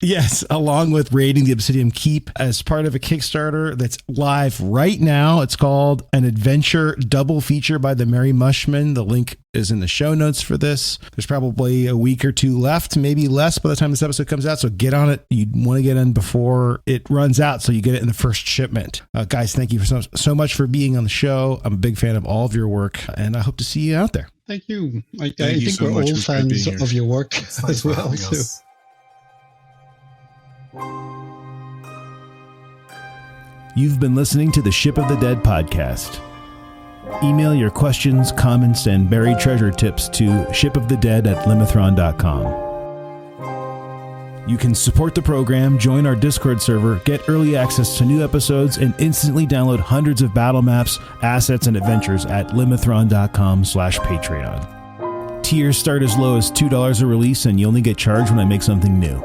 Yes, along with Raiding the Obsidian Keep as part of a Kickstarter that's live right now. It's called An Adventure Double Feature by the Merry Mushmen. The link is in the show notes for this. There's probably a week or two left, maybe less by the time this episode comes out. So get on it. You want to get in before it runs out so you get it in the first shipment. Guys, thank you so much for being on the show. I'm a big fan of all of your work, and I hope to see you out there. Thank you. I think we're all fans of your work as well. So. You've been listening to the Ship of the Dead podcast. Email your questions, comments, and buried treasure tips to shipofthedead@limithron.com. You can support the program, join our Discord server, get early access to new episodes, and instantly download hundreds of battle maps, assets, and adventures at limithron.com/Patreon. Tiers start as low as $2 a release, and you only get charged when I make something new.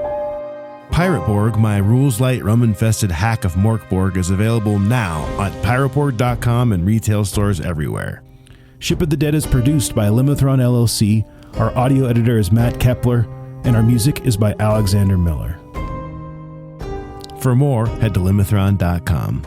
Pirateborg, my rules-light, rum-infested hack of Morkborg, is available now at pirateborg.com and retail stores everywhere. Ship of the Dead is produced by Limithron LLC. Our audio editor is Matt Kepler, and our music is by Alexander Miller. For more, head to limithron.com.